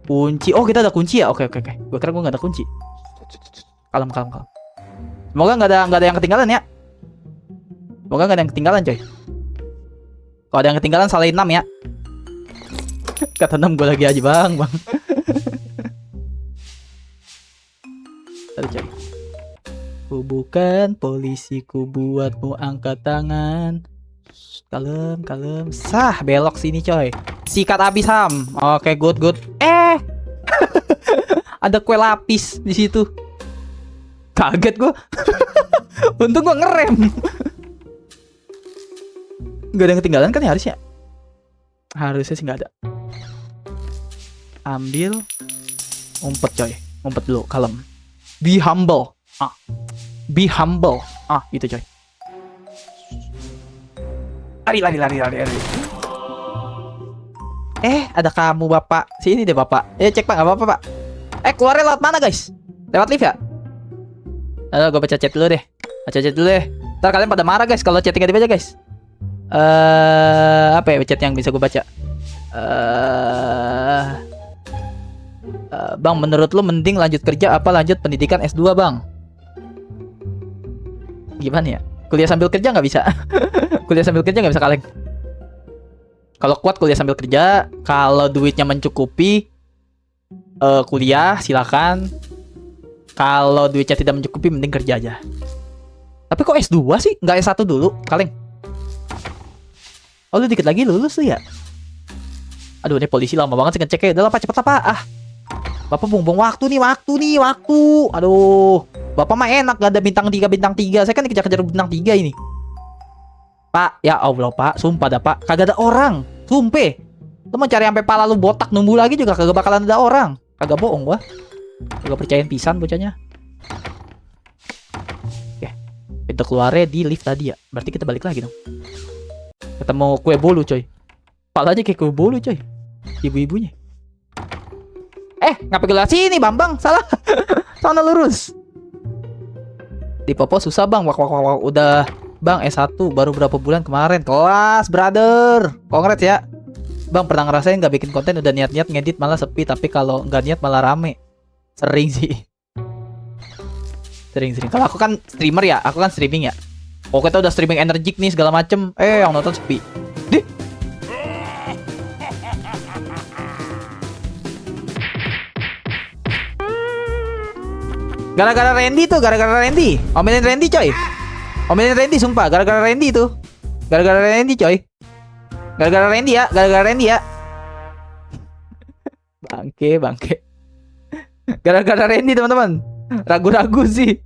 Kunci. Oh, kita ada kunci ya? Oke. Gua kira gua nggak ada kunci. Kalem. Semoga nggak ada yang ketinggalan ya. Semoga nggak ada yang ketinggalan coy. Kalau ada yang ketinggalan salahin 6 ya. Kata 6 gua lagi aja bang. Cari. Ku bukan polisi, ku buatmu angkat tangan. Kalem. Sah, belok sini coy. Sikat abis Ham. Oke, good. Ada kue lapis di situ. Kaget gua. Untung gua ngerem. Gak ada yang ketinggalan kan ya harusnya? Harusnya sih nggak ada. Ambil. Ngumpet coy. Ngumpet dulu, kalem. Be humble. Gitu coy. Lari. Ada kamu bapak. Sini deh bapak. Cek pak, nggak apa-apa pak. Keluarnya lewat mana guys? Lewat lift ya? Gue baca chat dulu deh. Ntar kalian pada marah guys kalau chatting gak dibaca guys. Apa ya chat yang bisa gue baca? Bang, menurut lu mending lanjut kerja apa lanjut pendidikan S2 bang? Gimana ya? Kuliah sambil kerja nggak bisa. Kuliah sambil kerja nggak bisa kaleng. Kalau kuat kuliah sambil kerja. Kalau duitnya mencukupi, kuliah silakan. Kalau duitnya tidak mencukupi, mending kerja aja. Tapi kok S2 sih? Nggak S1 dulu, kaleng? Oh, lu dikit lagi lulus tuh ya? Aduh, ini polisi lama banget sih ngeceknya. Udah lah pak, cepet lah pak. Bapak buang waktu nih. Aduh, bapak mah enak gak ada bintang 3. Saya kan dikejar-kejar bintang 3 ini. Pak, ya Allah pak, sumpah dah pak, kagak ada orang. Sumpah. Lu mau cari sampai pala lu botak nunggu lagi juga kagak bakalan ada orang. Kagak bohong gua. Kagak percayain pisan bocahnya. Oke. Pintu keluarnya di lift tadi ya. Berarti kita balik lagi dong. Ketemu kue bolu coy. Palanya kayak kue bolu coy. Ibu-ibunya. Ngapa gelas sini Bambang? Salah. Sana lurus. Di Popo susah bang. Wak. Udah bang S1 baru berapa bulan kemarin. Kelas brother. Congrats ya. Bang pernah ngerasain nggak bikin konten udah niat-niat ngedit malah sepi, tapi kalau nggak niat malah rame? Sering sih. Sering. Kalau aku kan streamer ya, aku kan streaming ya. Oh kita udah streaming energik nih segala macem. Yang nonton sepi. Dih. Gara-gara Randy tuh, gara-gara Randy. Omelin Randy coy. Omelin Randy sumpah, gara-gara Randy tuh. Gara-gara Randy coy. Gara-gara Randy ya, gara-gara Randy ya. Bangke. Gara-gara Randy teman-teman. Ragu-ragu sih.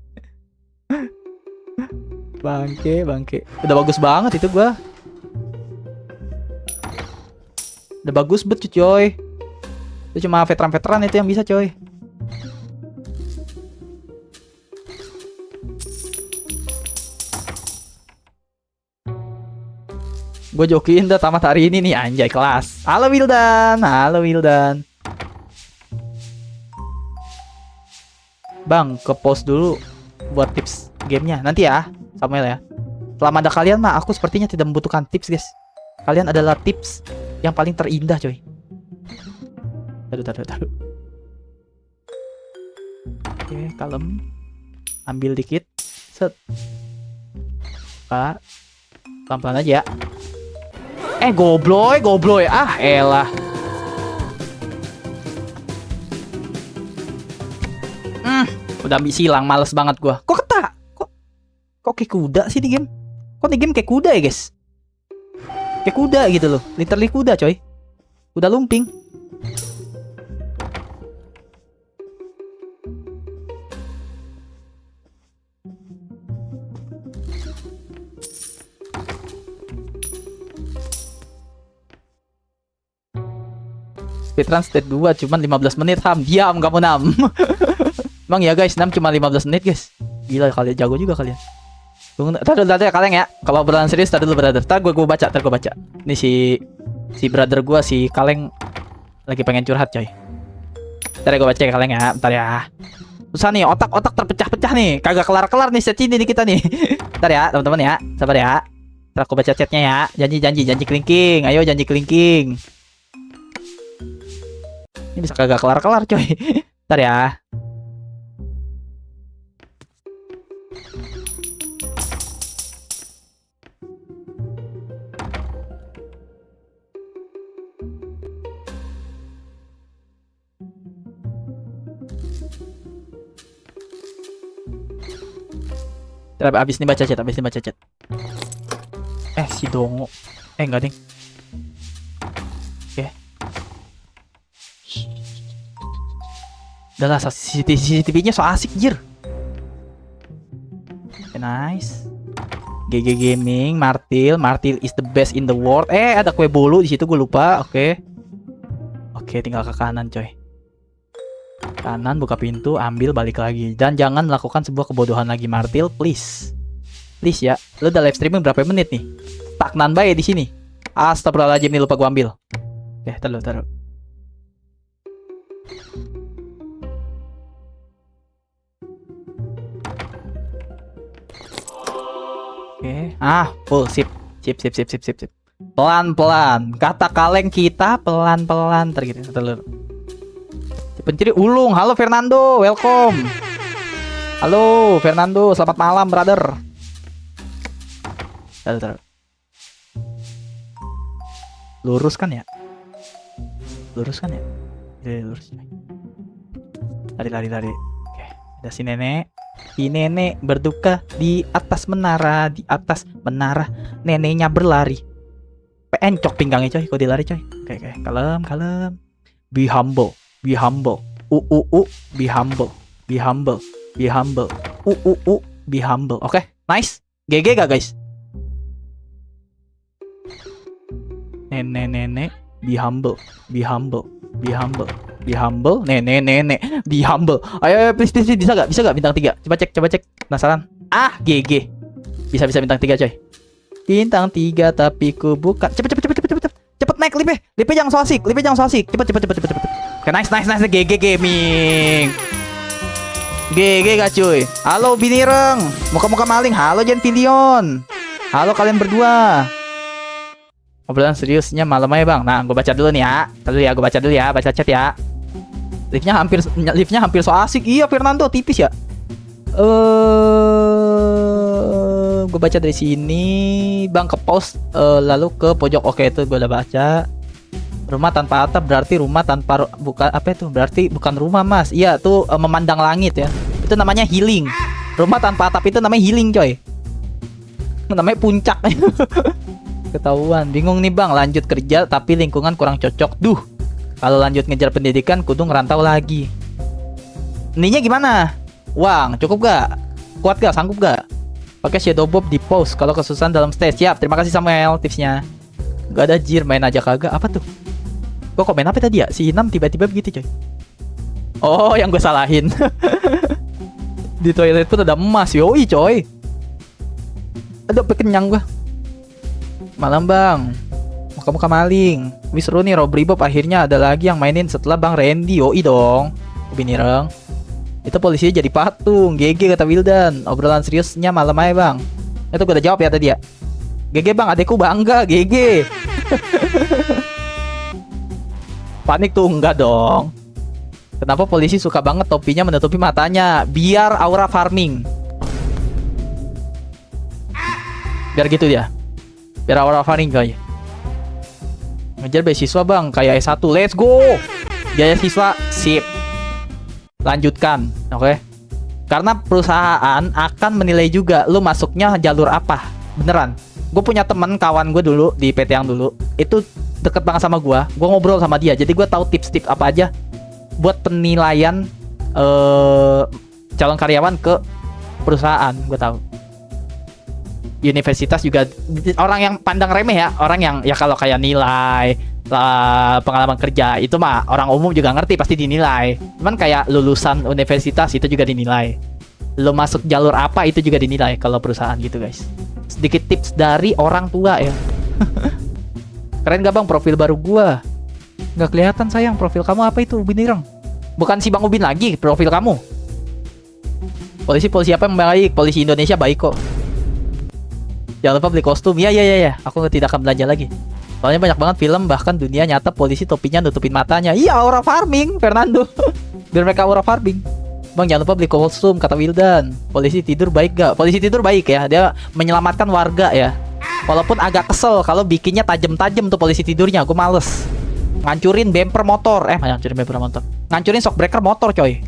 Bangke. Udah bagus banget itu gua. Udah bagus bet coy. Itu cuma veteran-veteran itu yang bisa coy. Gue jokiin dah tamat hari ini nih anjay kelas. Halo Wildan. Bang, ke post dulu buat tips gamenya nanti ya, Samuel ya. Selama ada kalian mah aku sepertinya tidak membutuhkan tips guys. Kalian adalah tips yang paling terindah coy. Taruh. Oke, kalem. Ambil dikit. Set. Pak. Pelan-pelan aja ya. Gobloy. Ah, elah. Udah silang, males banget gua. Kok kayak kuda sih di game? Kok di game kayak kuda ya, guys? Kayak kuda gitu loh. Literally kuda, coy. Kuda lumping. Speedrun stage 2 cuman 15 menit Ham. Diam kamu Nam. Emang ya guys, Nam cuma 15 menit guys. Gila kalian, jago juga kalian. Tadi ya kalian ya. Kalau beneran serius tadi dulu brother. Ntar gue baca. Ini si brother gue si Kaleng lagi pengen curhat coy. Ntar gue baca ya Kaleng ya. Bentar ya. Susah nih, otak terpecah-pecah nih. Kagak kelar-kelar nih set ini nih kita nih. Ntar ya teman-teman ya. Sabar ya. Ntar aku baca chatnya ya. Janji kelingking. Ayo janji kelingking. Ini bisa kagak kelar-kelar coy. Ntar ya. Abis ini baca chat. Si Dongo. Enggak ding. Oke. Udah lah, CCTV-nya so asik jir. Nice. GG Gaming, Martil is the best in the world. Ada kue bolu di situ gue lupa. Oke, tinggal ke kanan coy. Kanan, buka pintu, ambil, balik lagi. Dan jangan melakukan sebuah kebodohan lagi Martil, please. Please ya. Lu udah live streaming berapa menit nih? Stagnan bae di sini. Astagfirullahaladzim nih, lupa gua ambil. Oke, taruh. Oke. Full sip. Pelan-pelan. Kata Kaleng kita pelan-pelan tergitu. Pencuri ulung. Halo Fernando, welcome. Halo Fernando, selamat malam brother. Taruh. Lurus kan ya? Lurus. Lari. Oke, ada si nenek. Si nenek berduka di atas menara. Neneknya berlari. Encok pinggangnya coy, kok dilari coy. Oke, kalem. Be humble. Be humble. Be humble. Be humble. Oke, nice. GG gak guys? Nenek. Be humble. Nenek. Be humble. Ayo please. Bisa gak bintang 3? Coba cek. Penasaran. GG. Bisa bintang 3 coy. Bintang 3 tapi ku bukan. Cepet naik lipe jangan so asik. Cepet. Oke, nice. GG Gaming. GG gak cuy? Halo Binireng, muka-muka maling. Halo Jen Pilion. Halo kalian berdua. Obrolan seriusnya malam aja bang. Nah, gue baca dulu nih ya. Gue baca dulu ya, baca chat ya. Liftnya hampir so asik. Iya Fernando, tipis ya. Gue baca dari sini bang, ke pos lalu ke pojok. Oke, itu gue udah baca. Rumah tanpa atap berarti rumah tanpa bukan apa itu? Berarti bukan rumah mas. Iya tuh memandang langit ya. Itu namanya healing. Rumah tanpa atap itu namanya healing coy. Namanya puncak. Ketahuan. Bingung nih bang, lanjut kerja tapi lingkungan kurang cocok. Duh, kalau lanjut ngejar pendidikan kudu ngerantau lagi. Ininya gimana? Uang cukup gak? Kuat gak? Sanggup gak? Pakai shadow bob di pause kalau kesusahan dalam stage. Siap, terima kasih Samuel tipsnya. Gak ada jir, main aja kagak. Apa tuh? Gue komen apa tadi ya? Si Inam tiba-tiba begitu coy. Oh, yang gue salahin. Di toilet pun ada emas. Yoi coy. Aduh, kenyang gue. Malam bang, muka-muka maling. Wih seru nih, Robri Bob akhirnya ada lagi yang mainin setelah Bang Randy. Yoi dong. Binireng. Itu polisinya jadi patung. GG kata Wildan. Obrolan seriusnya malam aja bang. Itu gue udah jawab ya tadi ya. GG bang, adekku bangga. GG. Panik tuh, enggak dong. Kenapa polisi suka banget topinya menutupi matanya? Biar aura farming. Biar gitu dia. Biar aura farming coy. Ngejar beasiswa bang, kayak S1. Let's go. Biaya siswa, sip. Lanjutkan, oke. Karena perusahaan akan menilai juga lu masuknya jalur apa. Beneran. Gue punya temen kawan gue dulu di PT yang dulu. Itu deket banget sama gue ngobrol sama dia, jadi gue tahu tips-tips apa aja buat penilaian calon karyawan ke perusahaan. Gue tahu universitas juga orang yang pandang remeh ya, orang yang ya kalau kayak nilai pengalaman kerja itu mah orang umum juga ngerti pasti dinilai. Cuman kayak lulusan universitas itu juga dinilai, lo masuk jalur apa itu juga dinilai kalau perusahaan gitu guys. Sedikit tips dari orang tua ya. Keren gak bang profil baru gua? Gak kelihatan sayang, profil kamu apa itu Binireng? Bukan si Bang Ubin lagi profil kamu. Polisi apa yang baik? Polisi Indonesia baik kok. Jangan lupa beli kostum. Ya. Aku tidak akan belanja lagi. Soalnya banyak banget film bahkan dunia nyata polisi topinya nutupin matanya. Iya, aura farming Fernando. Biar mereka aura farming. Bang jangan lupa beli kostum kata Wildan. Polisi tidur baik gak? Polisi tidur baik ya. Dia menyelamatkan warga ya. Walaupun agak kesel kalau bikinnya tajam-tajam tuh polisi tidurnya, gue males. Ngancurin bumper motor, ngancurin shock breaker motor coy.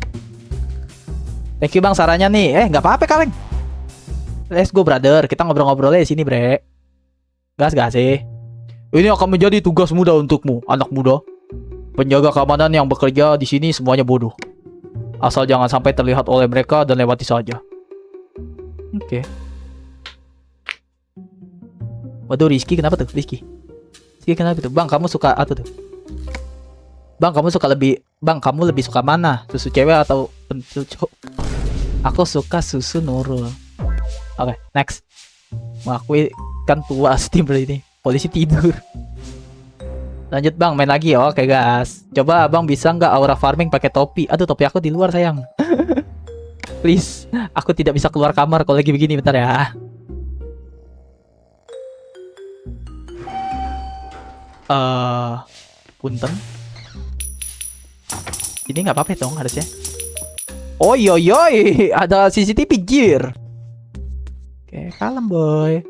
Thank you bang sarannya nih. Nggak apa-apa kaleng. Let's go brother, kita ngobrol-ngobrolnya di sini bre. Gas sih. Ini akan menjadi tugas muda untukmu, anak muda. Penjaga keamanan yang bekerja di sini semuanya bodoh. Asal jangan sampai terlihat oleh mereka dan lewati saja. Oke. Waduh, Rizky kenapa tuh? Rizky kenapa tuh? Bang, kamu suka apa tuh? Bang, kamu lebih suka mana? Susu cewek atau susu cowok? Aku suka susu Nurul. Oke, next. Mengakui kan tua Steam ini. Polisi tidur. Lanjut bang, main lagi. Oke guys. Coba abang bisa nggak aura farming pakai topi? Aduh, topi aku di luar sayang. Please, aku tidak bisa keluar kamar kalau lagi begini. Bentar ya. Punten. Ini nggak apa-apa dong harusnya. Oh yoi, ada CCTV jir. Oke, kalem boy.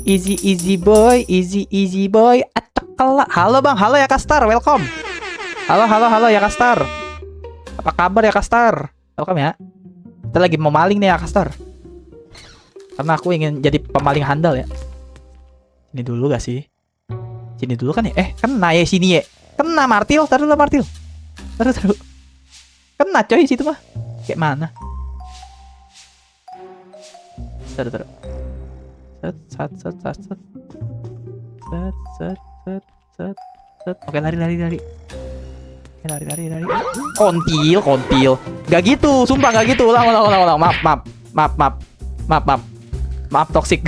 Easy boy, easy boy. Acekela. Halo bang, halo ya Kastar, welcome. Halo ya Kastar. Apa kabar ya Kastar? Welcome ya. Kita lagi mau maling nih ya Kastar. Karena aku ingin jadi pemaling handal ya. Ini dulu gak sih? Sini dulu kan ya? Kena ya sini ya. Kena Martil, taruh lah Martil. Taruh. Kena coy situ mah. Kayak mana? Taruh. Set. Oke, lari. Lari. Kontil. Gak gitu, sumpah gak gitu. Ulang. Maaf toxic.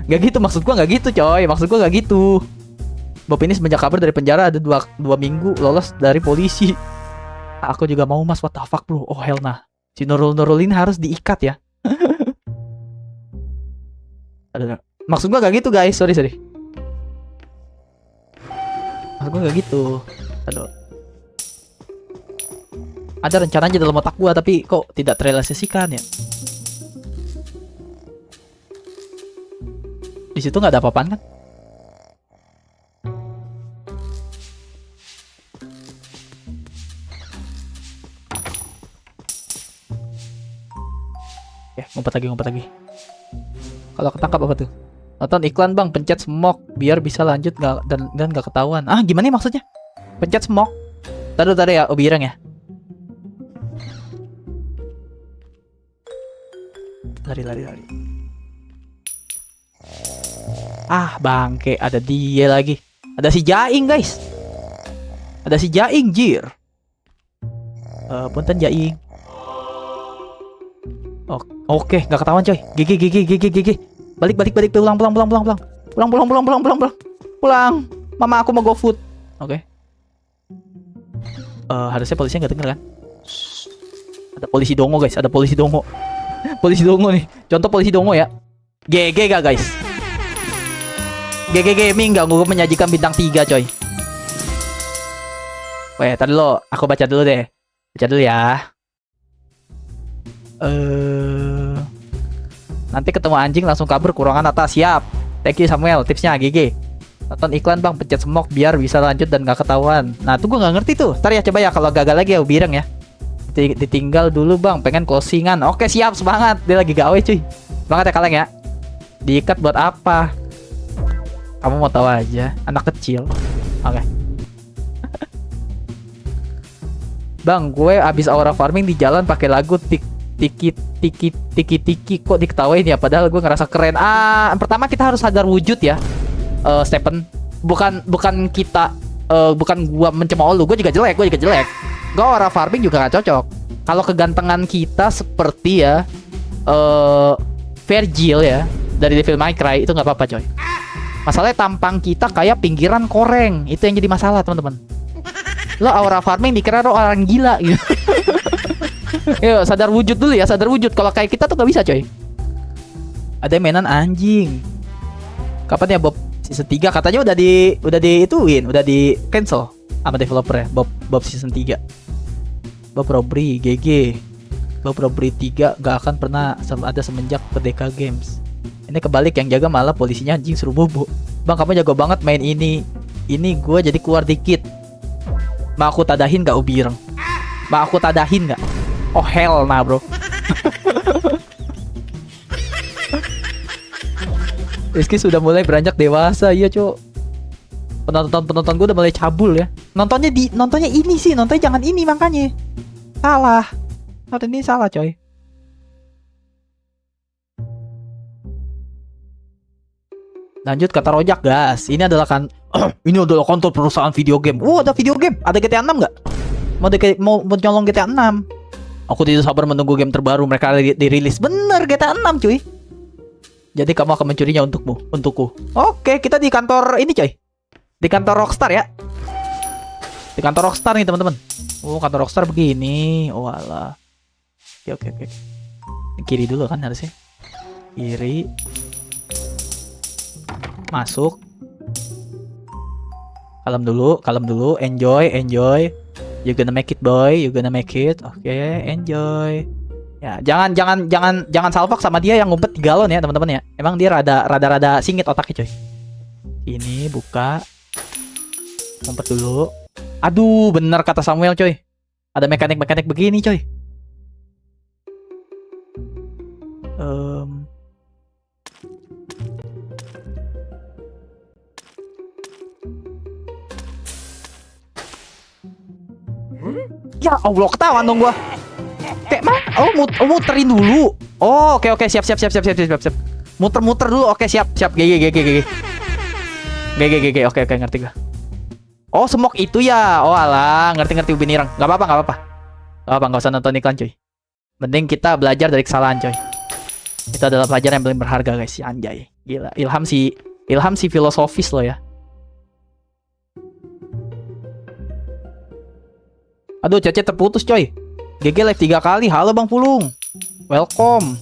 Gak gitu maksud gua, gak gitu coy. Maksud gua gak gitu. Bob ini semenjak kabar dari penjara ada dua minggu lolos dari polisi. Aku juga mau mas, what the fuck bro. Oh hell nah. Si Nurul ini harus diikat ya. Maksud gua gak gitu guys, sorry. Maksud gua gak gitu. Aduh. Ada rencana aja dalam otak gua tapi kok tidak terrealisasikan ya. Di situ nggak ada apa-apaan kan? Ngumpet lagi. Kalau ketangkap apa tuh? Nonton iklan bang, pencet smoke biar bisa lanjut dan nggak ketahuan. Ah gimana maksudnya? Pencet smoke. Tadi ya, birang ya. Lari. Ah bangke, ada dia lagi. Ada si Jaing guys. Ada si Jaing jir. Punten Jaing. Oke, nggak ketahuan coy. GG. Balik. Pulang. Mama aku mau go food. Oke. Harusnya polisinya nggak denger kan? Shh. Ada polisi dongo guys. Polisi dongo nih. Contoh polisi dongo ya. GG gak guys? GG Gaming ganggu menyajikan bintang 3 coy. Weh, tadi lo, aku baca dulu deh. Baca dulu ya. Nanti ketemu anjing langsung kabur ke ruangan atas. Siap. Thank you Samuel, tipsnya GG. Nonton iklan bang, pencet smoke biar bisa lanjut dan gak ketahuan. Nah tuh gue gak ngerti tuh. Ntar ya coba ya, kalau gagal lagi ya bireng ya. Ditinggal dulu bang, pengen closingan. Oke siap, semangat. Dia lagi gawe cuy. Semangat ya kalian ya. Diikat buat apa? Kamu mau tahu aja, anak kecil. Oke. Bang, gue abis aura farming di jalan pakai lagu tiki kok diketawain ya, padahal gue ngerasa keren. Pertama kita harus sadar wujud ya. Stephen, bukan kita bukan gua mencemooh lu, gue juga jelek. Gue aura farming juga gak cocok. Kalau kegantengan kita seperti ya Virgil ya dari Devil May Cry itu nggak apa-apa coy. Masalahnya tampang kita kayak pinggiran koreng, itu yang jadi masalah teman-teman. Lo aura farming dikira lo orang gila gitu. Yuk sadar wujud dulu ya, sadar wujud. Kalau kayak kita tuh gak bisa coy. Ada mainan anjing. Kapan ya Bob season 3? Katanya udah di cancel sama developer ya. Bob season 3. Bob Robbery GG. Bob Robbery 3 gak akan pernah ada semenjak Merdeka Games. Ini kebalik, yang jaga malah polisinya anjing suruh bobo. Bang kamu jago banget main ini. Ini gue jadi keluar dikit. Mau aku tadahin gak ubireng? Mau aku tadahin gak? Oh hell nah bro. Rizky sudah mulai beranjak dewasa ya cok. Penonton gue udah mulai cabul ya. Nontonnya ini sih, nontonnya jangan ini makanya. Salah. Nonton ini salah coy. Lanjut kata Rojak gas. Ini adalah ini adalah kantor perusahaan video game. Ada video game. Ada GTA 6 nggak? Mau nyolong GTA 6. Aku tidak sabar menunggu game terbaru mereka dirilis. Bener GTA 6 cuy. Jadi kamu akan mencurinya untukku. Oke, kita di kantor ini coy. Di kantor Rockstar ya. Di kantor Rockstar nih teman-teman. Kantor Rockstar begini. Alah. Oke. Kiri dulu kan harusnya. Kiri. Masuk. Kalem dulu. Enjoy. You gonna make it boy. Oke, enjoy. Ya, jangan salfok sama dia yang ngumpet di galon ya, teman-teman ya. Emang dia rada singit otaknya, coy. Ini buka. Ngumpet dulu. Aduh, bener kata Samuel, coy. Ada mekanik begini, coy. Ya Allah, ketahuan dong gua. Kayak mah, muterin dulu. Oke, siap. Muter dulu. Oke, siap. GG. Oke, ngerti gua. Smoke itu ya. Alah, ngerti Ubin Irang. Gak apa-apa, gak usah nonton iklan coy. Mending kita belajar dari kesalahan coy. Itu adalah pelajaran yang paling berharga guys. Anjay, gila. Ilham si filosofis lo ya. Aduh, chat terputus coy. GG live 3 kali. Halo Bang Pulung. Welcome.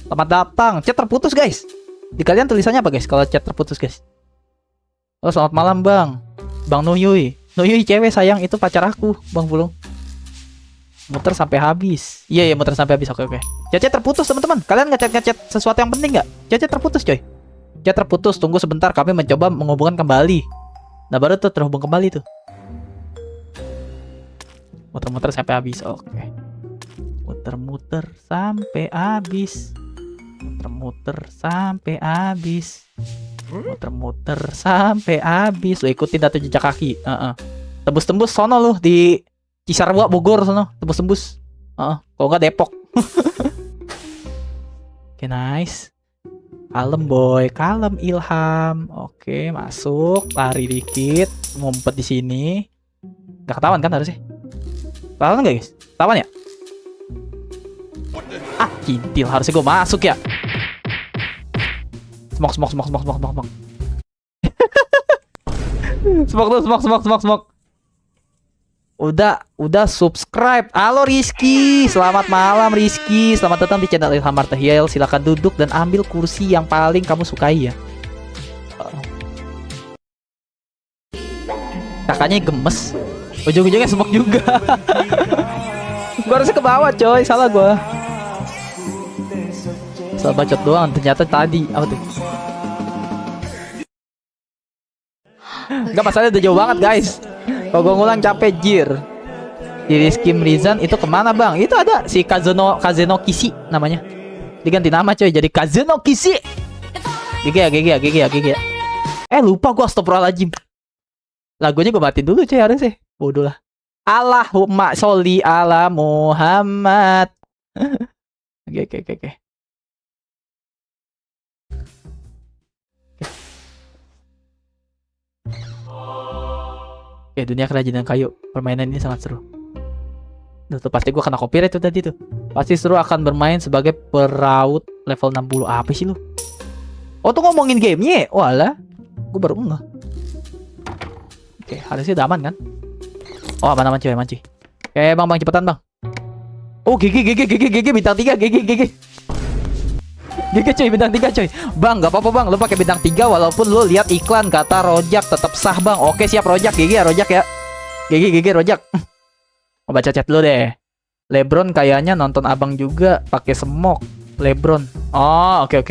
Selamat datang. Chat terputus guys. Di kalian tulisannya apa guys kalau chat terputus guys? Oh, selamat malam Bang. Bang Nuyuy. Nuyuy cewek sayang, itu pacar aku, Bang Pulung. Muter sampai habis. Iya, muter sampai habis. Oke. Chat terputus teman-teman. Kalian ngechat sesuatu yang penting nggak? Chat terputus coy. Chat terputus. Tunggu sebentar, kami mencoba menghubungkan kembali. Nah baru tuh terhubung kembali tuh. Muter-muter sampai habis. Oke. Muter-muter sampai habis. Muter-muter sampai habis. Muter-muter sampai habis. Lo ikutin datu jejak kaki. Tembus-tembus sono lu di Cisarua Bogor sono. Tembus-tembus. Kalau nggak Depok. Oke, nice. Kalem boy, kalem Ilham. Oke, masuk, lari dikit, ngumpet di sini. Gak ketahuan kan harusnya? Ketahuan nggak guys? Ketahuan ya? Ah, kintil, harusnya gue masuk ya. Smoke. Smoke. Udah subscribe. Halo Rizky, selamat malam Rizky. Selamat datang di channel Ilham Martahiel. Silakan duduk dan ambil kursi yang paling kamu sukai ya. Kakaknya gemes. Ujung-ujungnya smoke juga. Gua harusnya ke bawah coy, salah gua. Salah bacot doang, ternyata tadi apa tuh? Gak, masalahnya udah jauh banget guys. Kalau gue ngulang capek jir. Di Rizky Mrizan itu kemana bang? Itu ada si Kazeno Kishi namanya. Diganti nama coy jadi Kazeno Kishi. GG ya. Lupa gue, astagfirullahaladzim. Lagunya gue matiin dulu coy harusnya. Bodoh lah. Allahumma sholli ala Muhammad. Oke. Oke, dunia kerajinan kayu. Permainan ini sangat seru. Tuh, pasti gue kena copyright tuh tadi tuh. Pasti seru, akan bermain sebagai peraut level 60. Apa sih lu? Oh, tuh ngomongin gamenya. Walah, gue baru ngeh. Oke, harusnya udah aman kan? Oh, aman cuy, Oke, bang, cepetan bang. Oh, GG bintang 3, GG. GG coy, bintang 3 coy. Bang, gak apa-apa bang, lu pakai bintang 3 walaupun lu lihat iklan kata Rojak tetap sah bang. Oke, siap Rojak. GG ya Rojak ya. GG Rojak. Mau baca chat lu deh. Lebron kayaknya nonton abang juga pakai smoke. Lebron. Oh, oke.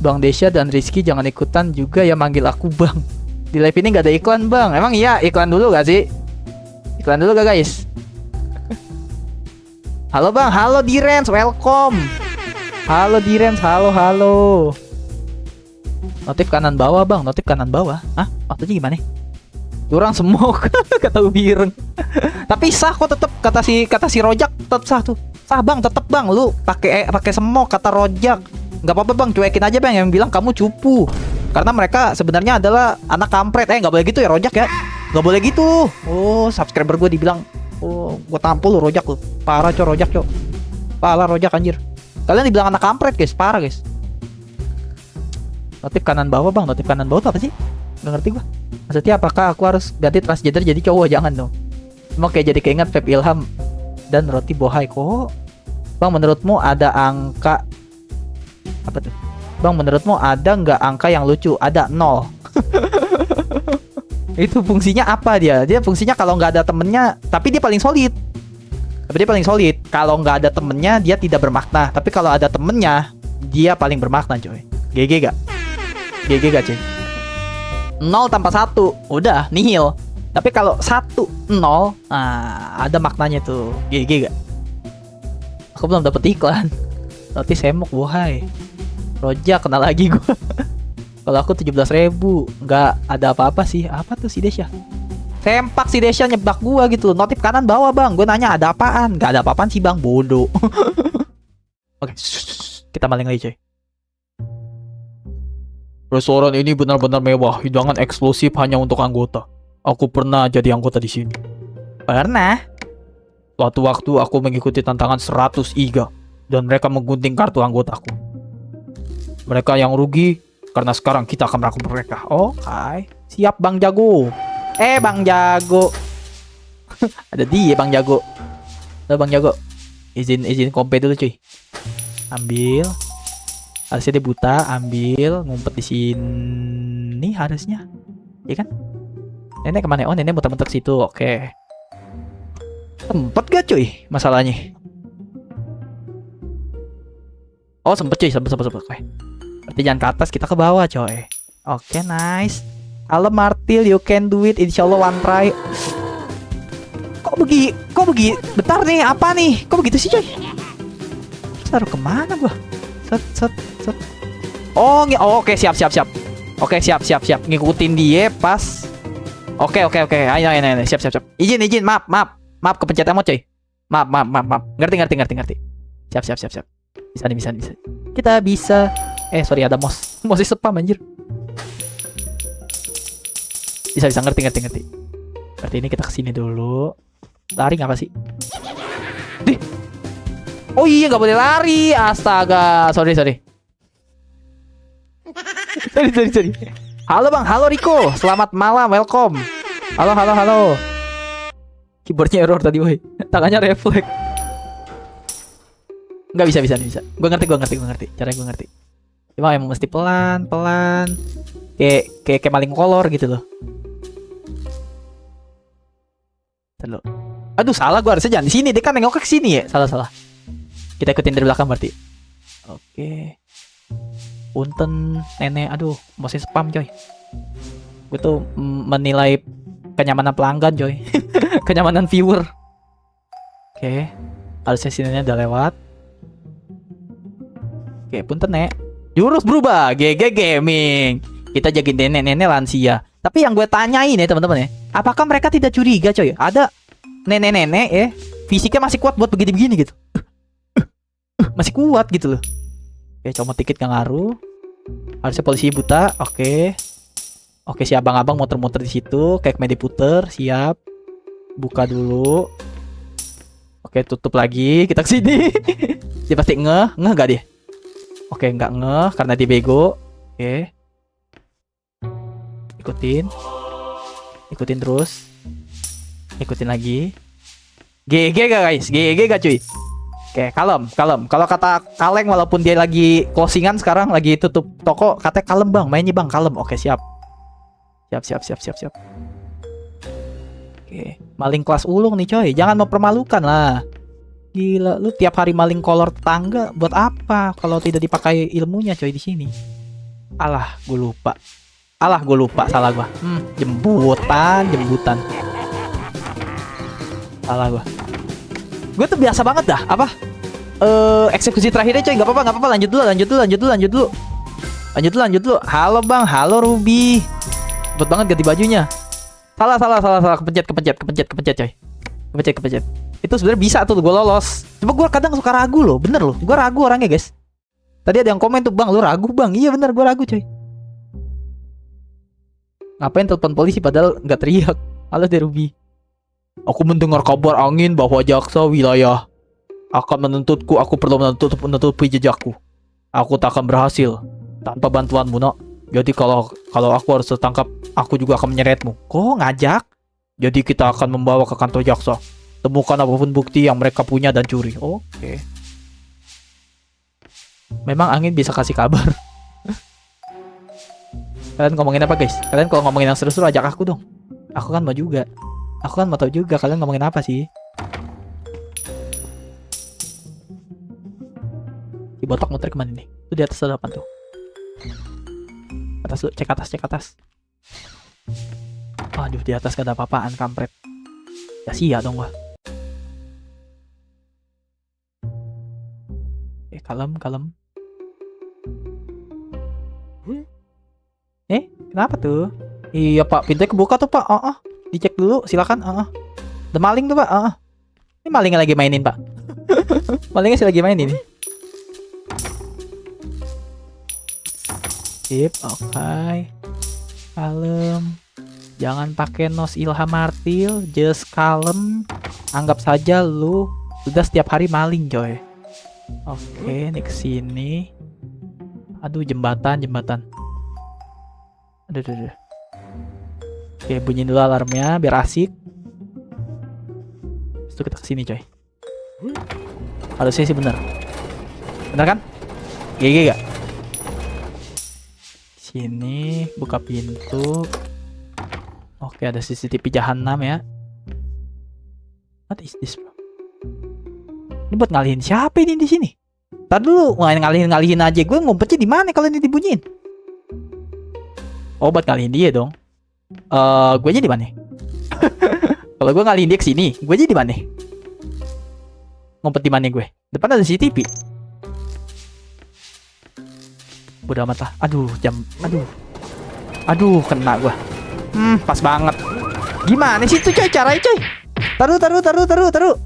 Bang Desya dan Rizky jangan ikutan juga ya manggil aku bang. Di live ini gak ada iklan bang. Emang iya iklan dulu gak sih? Iklan dulu gak guys? Halo bang, halo Direns, welcome. Halo Direns, halo. Notif kanan bawah bang, notif kanan bawah. Hah? Maksudnya gimana? Kurang smoke, kata Ubireng. Tapi sah kok tetep, kata si Rojak tetep sah tuh. Sah bang, tetep bang, lu pakai smoke kata Rojak. Nggak apa-apa bang, cuekin aja bang yang bilang kamu cupu. Karena mereka sebenarnya adalah anak kampret. Nggak boleh gitu ya Rojak ya. Nggak boleh gitu. Oh, subscriber gue dibilang, oh, gue tampol lu Rojak lu. Parah coy Rojak coy. Parah Rojak anjir. Kalian dibilang anak kampret guys, parah guys. Notif kanan bawah bang, notif kanan bawah apa sih? Nggak ngerti gua. Maksudnya apakah aku harus ganti transgender jadi cowok? Jangan dong. Cuma kayak jadi keinget Feb Ilham dan Roti Bohai kok. Bang, menurutmu ada angka apa tuh? Bang, menurutmu ada nggak angka yang lucu? Ada 0. Itu fungsinya apa dia? Dia fungsinya kalau nggak ada temennya, tapi dia paling solid. Kalau nggak ada temennya, dia tidak bermakna. Tapi kalau ada temennya, dia paling bermakna coy. GG gak coy? 0 tanpa 1 udah nihil. Tapi kalau 1 0, ada maknanya tuh. GG gak? Aku belum dapet iklan. Nanti semok bohai. Rojak kena lagi gue. Kalau aku 17.000, nggak ada apa-apa sih. Apa tuh si Desya? Sempak si Desya nyebak gua gitu. Notif kanan bawah bang. Gue nanya ada apaan? Nggak ada apa-apaan sih bang. Bodoh. Oke, kita maling lagi coy. Restoran ini benar-benar mewah. Hidangan eksklusif hanya untuk anggota. Aku pernah jadi anggota di sini. Pernah? Suatu waktu aku mengikuti tantangan 100 IGA dan mereka menggunting kartu anggotaku. Mereka yang rugi karena sekarang kita akan merangkul mereka. Oke, siap Bang Jago. Bang Jago. Ada dia Bang Jago. Bang Jago. Izin kompe dulu cuy. Ambil. Harusnya dia buta, ambil, ngumpet di sini harusnya. Ya kan? Nenek kemana? Oh, nenek muter-muter ke situ. Oke. Sempet gak cuy masalahnya? Oh, sempet cuy, sempet. Oke. Berarti jangan ke atas, kita ke bawah coy. Oke, nice. Halo Martil, you can do it. Insyaallah one try. Kok begitu? Bentar nih, apa nih? Kok begitu sih coy? Taruh kemana gua? Set. Oh, oke, siap. Oke, siap. Ngikutin dia pas. Oke. Ayo. Siap. Izin, maaf kepencet emot coy. Maaf. Ngerti. Siap. Bisa. Kita bisa. Sorry, ada mouse spam anjir. Bisa ngerti. Berarti ini kita kesini dulu. Lari nggak sih? Dih. Oh iya, nggak boleh lari. Astaga, sorry. Sorry. Halo Bang, halo Rico. Selamat malam, welcome. Halo. Keyboardnya error tadi, woi. Tangannya refleks. Nggak bisa. Gue ngerti. Caranya gue ngerti. Cuma emang mesti pelan. Kayak maling kolor gitu loh. Terlalu. Aduh, salah, gue harusnya jangan di sini. Dia kan nengok ke sini ya. Salah. Kita ikutin dari belakang berarti. Oke. Punten nenek, aduh, masih spam coy. Gue tuh menilai kenyamanan pelanggan coy. Kenyamanan viewer. Oke. Harusnya sininya udah lewat. Oke, punten nek. Jurus berubah, GG Gaming. Kita jagain nenek-nenek lansia. Tapi yang gue tanyain ya teman-teman ya, apakah mereka tidak curiga coy? Ada nenek-nenek ya, fisiknya masih kuat buat begini-begini gitu. Masih kuat gitu loh. Oke, comot tiket gak ngaruh. Harusnya polisi buta. Oke, si abang-abang muter-muter di situ, kayak media puter. Siap. Buka dulu. Oke, tutup lagi. Kita kesini. Dia pasti ngeh gak dia? Oke, nggak ngeh karena dia bego. Oke. Ikutin terus. Ikutin lagi. GG gak guys? GG gak cuy? Oke, kalem. Kalau kata Kaleng, walaupun dia lagi closingan sekarang, lagi tutup toko, katanya kalem bang, mainnya bang, kalem. Oke, siap. Oke, maling kelas ulung nih coy, jangan mempermalukan lah. Gila, lu tiap hari maling kolor tetangga, buat apa kalau tidak dipakai ilmunya coy di sini? Alah, gue lupa, salah gua. Jembutan. Salah gua. Gue tuh biasa banget dah. Apa? Eksekusi terakhirnya coy. Gak apa-apa. Lanjut dulu. Halo bang, halo Ruby. Cepet banget ganti bajunya. Salah. Kepencet coy. Kepencet. Itu sebenarnya bisa tuh gue lolos. Cuma gue kadang suka ragu loh. Bener loh. Gue ragu orangnya guys. Tadi ada yang komen tuh, bang lu ragu bang. Iya bener, gue ragu coy. Ngapain telepon polisi padahal nggak teriak. Halo deh Ruby. Aku mendengar kabar angin bahwa jaksa wilayah akan menuntutku. Aku perlu menutupi jejakku. Aku tak akan berhasil tanpa bantuanmu, nak. Jadi kalau aku harus tertangkap, aku juga akan menyeretmu. Kok ngajak? Jadi kita akan membawa ke kantor jaksa. Temukan apapun bukti yang mereka punya dan curi. Oke. Memang angin bisa kasih kabar. Kalian ngomongin apa guys? Kalian kalau ngomongin yang seru-seru ajak aku dong. Aku kan mau juga. Aku kan mau tahu juga kalian ngomongin apa sih. Di botak muter kemana nih? Itu di atas ada apa tuh? Atas lu, cek atas. Aduh, di atas gak ada apa-apaan, kampret. Ya sia dong gua. Oke, kalem. Kenapa tuh? Iya pak, pintunya kebuka tuh pak. Dicek dulu, silakan. Ada maling tuh pak. Ini malingnya lagi mainin pak. Malingnya sih lagi main ini. Sip, oke. Kalem. Jangan pakai nos Ilham Martil, just kalem. Anggap saja lu sudah setiap hari maling coy. Oke, nih kesini. Aduh, jembatan. Aduh. Oke, bunyiin dulu alarmnya biar asik. Terus kita kesini coy. Harusnya sih bener. Bener kan? GG gak? Sini buka pintu. Oke, ada CCTV jahanam ya. What is this, bro? Ini buat ngalihin siapa ini di sini? Ntar dulu ngalihin aja. Gue ngumpetnya di mana kalau ini dibunyiin? Oh, buat ngalihin dia dong. Gue aja di mana? Kalau gue ngalihin dia ke sini, gue aja di mana? Ngumpet di mana gue? Depan ada CCTV. Bodoh amat lah. Aduh, jam. Aduh, kena gue. Pas banget. Gimana sih itu coy caranya coy? Taruh.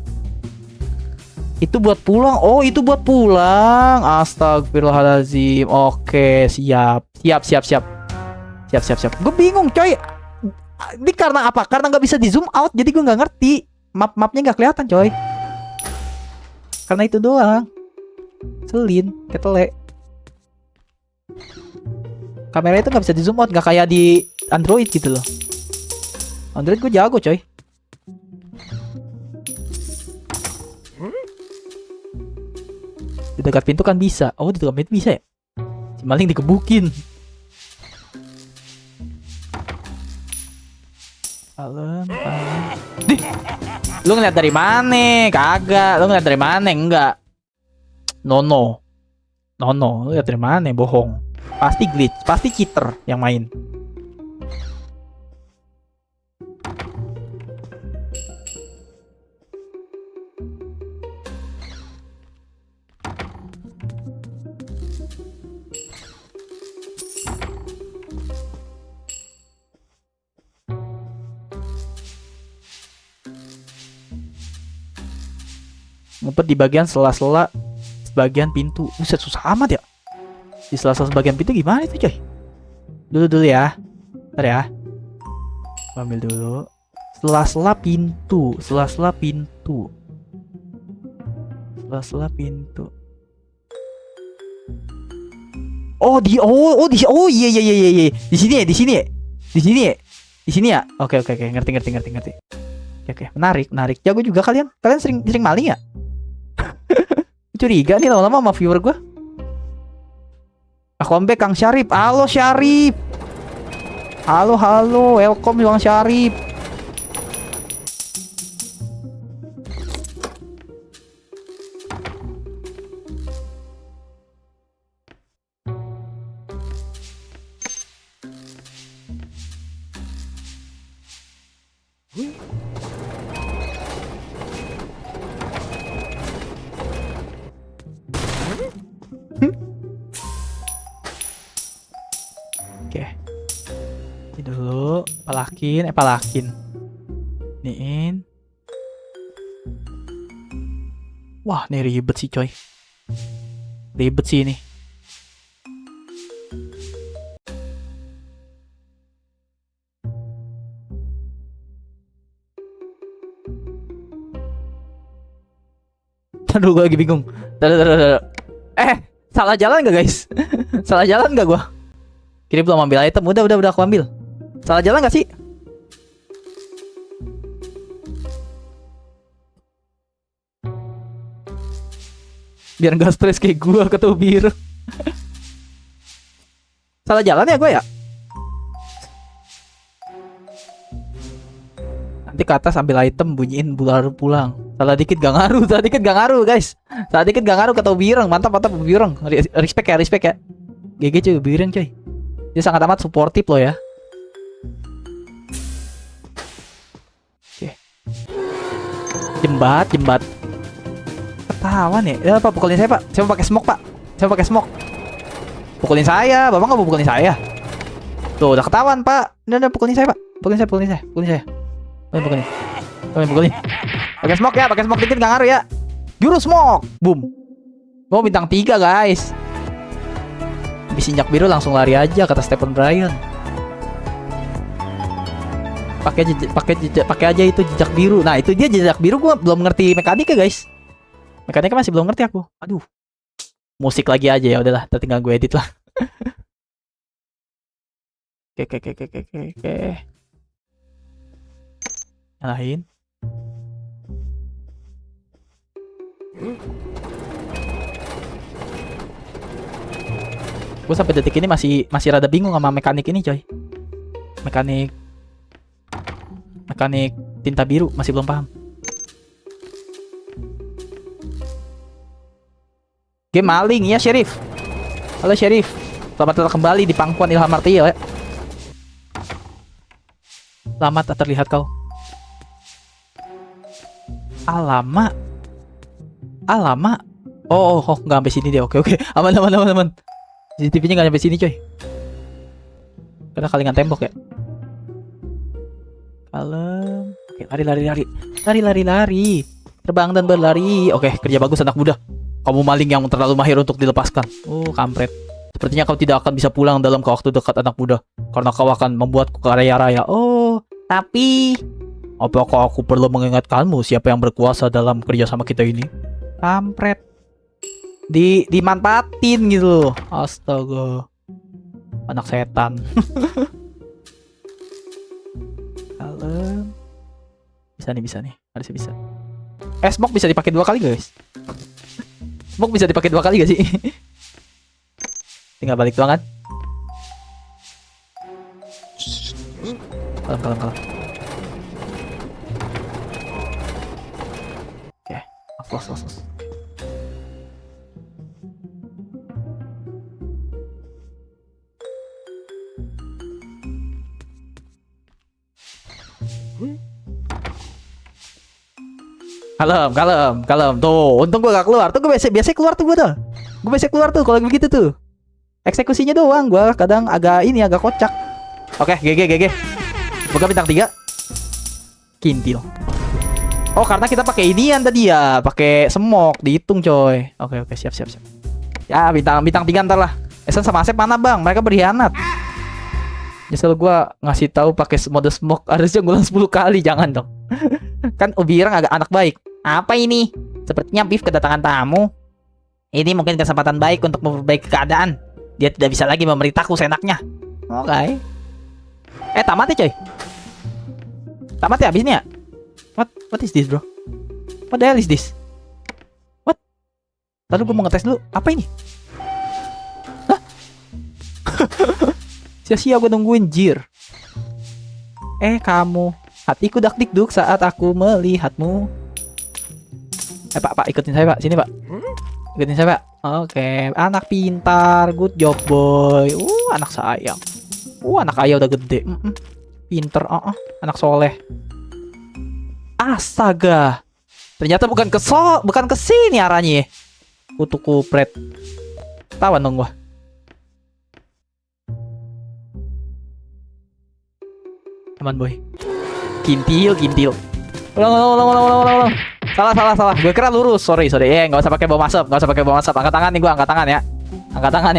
Itu buat pulang. Oh, itu buat pulang. Astagfirullahaladzim. Oke, siap. Gue bingung coy. Ini karena apa? Karena nggak bisa di zoom out. Jadi gue nggak ngerti. Mapnya nggak kelihatan coy. Karena itu doang. Selin, ketele. Kamera itu nggak bisa di zoom out. Nggak kayak di Android gitu loh. Android gue jago coy. Di dekat pintu kan bisa. Oh, di dekat pintu bisa ya? Si maling dikebukin. Kalem. Dih. Lu ngeliat dari mana? Kagak. Lu ngeliat dari mana? Enggak. Nono. Lu ngeliat dari mana? Bohong. Pasti glitch. Pasti cheater yang main. Ngumpet di bagian sela-sela sebagian pintu. Buset, susah amat ya. Di sela-sela sebagian pintu gimana itu coy? Dulu ya. Bentar ya. Ambil dulu. Sela-sela pintu. Oh, iya. Di sini ya. Oke. Ngerti. Oke. Menarik. Jago juga kalian. Kalian sering maling ya? Curiga nih lama-lama sama viewer gue. Comeback Kang Syarif. Halo Syarif. Halo. Welcome Bang Syarif. Oke. Ini dulu, palakin. Iniin. Wah, ini ribet sih coy. Ribet sih ini. Aduh, gue lagi bingung. Salah jalan gak guys? Salah jalan gak gue? Kini belum ambil item. Udah aku ambil. Salah jalan gak sih? Biar gak stres kayak gue ketemu biru. Salah jalan ya gue ya? Nanti ke atas ambil item, bunyiin baru pulang. Salah dikit gak ngaruh guys. Salah dikit gak ngaruh ketemu bireng. Mantap bireng. Respect ya. GG cuy, bireng cuy. Dia sangat amat suportif loh ya. Oke. Jembat. Ketahuan ya. Pak, pukulin saya, Pak. Saya mau pakai smoke. Pukulin saya. Bapak nggak mau pukulin saya. Tuh, udah ketahuan, Pak. Udah pukulin saya, Pak. Pukulin saya. Pukulin. Pakai smoke dikit gak ngaruh ya. Jurus smoke. Boom. Mau bintang 3, guys. Habis injak biru langsung lari aja kata Stephen Bryan. Pakai aja itu jejak biru. Nah, itu dia jejak biru. Gua belum ngerti mekanika, guys. Mekanika masih belum ngerti aku. Aduh. Musik lagi aja ya udahlah, tinggal gue edit lah. Oke. Nyalain. Gue sampai detik ini masih rada bingung sama mekanik ini, coy. Mekanik tinta biru masih belum paham. Game maling ya, Sheriff. Halo, Sheriff. Selamat datang kembali di pangkuan Ilham Martial ya. Selamat tak terlihat kau. Alamak. Oh, nggak sampai sini deh. Oke. Aman. CCTV-nya nggak sampai sini, coy. Karena kalingan tembok ya. Kalem. Oke, lari. Terbang dan berlari. Oke, kerja bagus anak muda. Kamu maling yang terlalu mahir untuk dilepaskan. Kampret. Sepertinya kau tidak akan bisa pulang dalam waktu dekat, anak muda, karena kau akan membuatku kaya raya. Tapi apakah aku perlu mengingatkanmu siapa yang berkuasa dalam kerjasama kita ini? Kampret. Dimanfaatin gitu loh. Astaga. Anak setan. Kalem. Bisa nih. Harusnya bisa. Smoke bisa dipakai 2 kali, guys. Smoke bisa dipakai 2 kali gak sih? Tinggal balik doang kan? Kalem. Oke, los. Kalem. Tuh, untung gue gak keluar. Tuh gue biasa keluar tuh gue tuh. Gue biasa keluar tuh kalau begitu tuh. Eksekusinya doang gue kadang agak kocak. Oke, GG. Buka bintang 3. Kintil. Oh, karena kita pakai inian tadi ya, pakai semok, dihitung coy. Oke, siap. Ya, bintang 3 ntar lah. Esen sama Asep mana, Bang? Mereka berkhianat. Nyesel gue ngasih tahu pakai mode smoke, harusnya ngulang 10 kali, jangan dong. Kan Ubirang agak anak baik. Apa ini? Sepertinya Beef kedatangan tamu. Ini mungkin kesempatan baik untuk memperbaiki keadaan. Dia tidak bisa lagi memerintahku seenaknya. Oke. Tamat ya, coy. Tamat ya abis ini ya? What is this, bro? What the hell is this? What? Lalu gue mau ngetes dulu. Apa ini? Hah? Sia-sia gue nungguin, jir. Kamu. Hatiku dak-dikduk saat aku melihatmu. Pak, ikutin saya, Pak. Sini, Pak. Ikutin saya, Pak. Oke, anak pintar, good job, boy. Anak sayang. Anak ayah udah gede. Pinter, anak soleh. Astaga. Ternyata bukan ke sini arahnya. Kutu kupret. Tawan dong gua. Aman, boy. Kintil. Ulang. Salah. Gue kira lurus. Sorry. Nggak usah pakai bom asap. Angkat tangan nih, gue angkat tangan ya. Angkat tangan.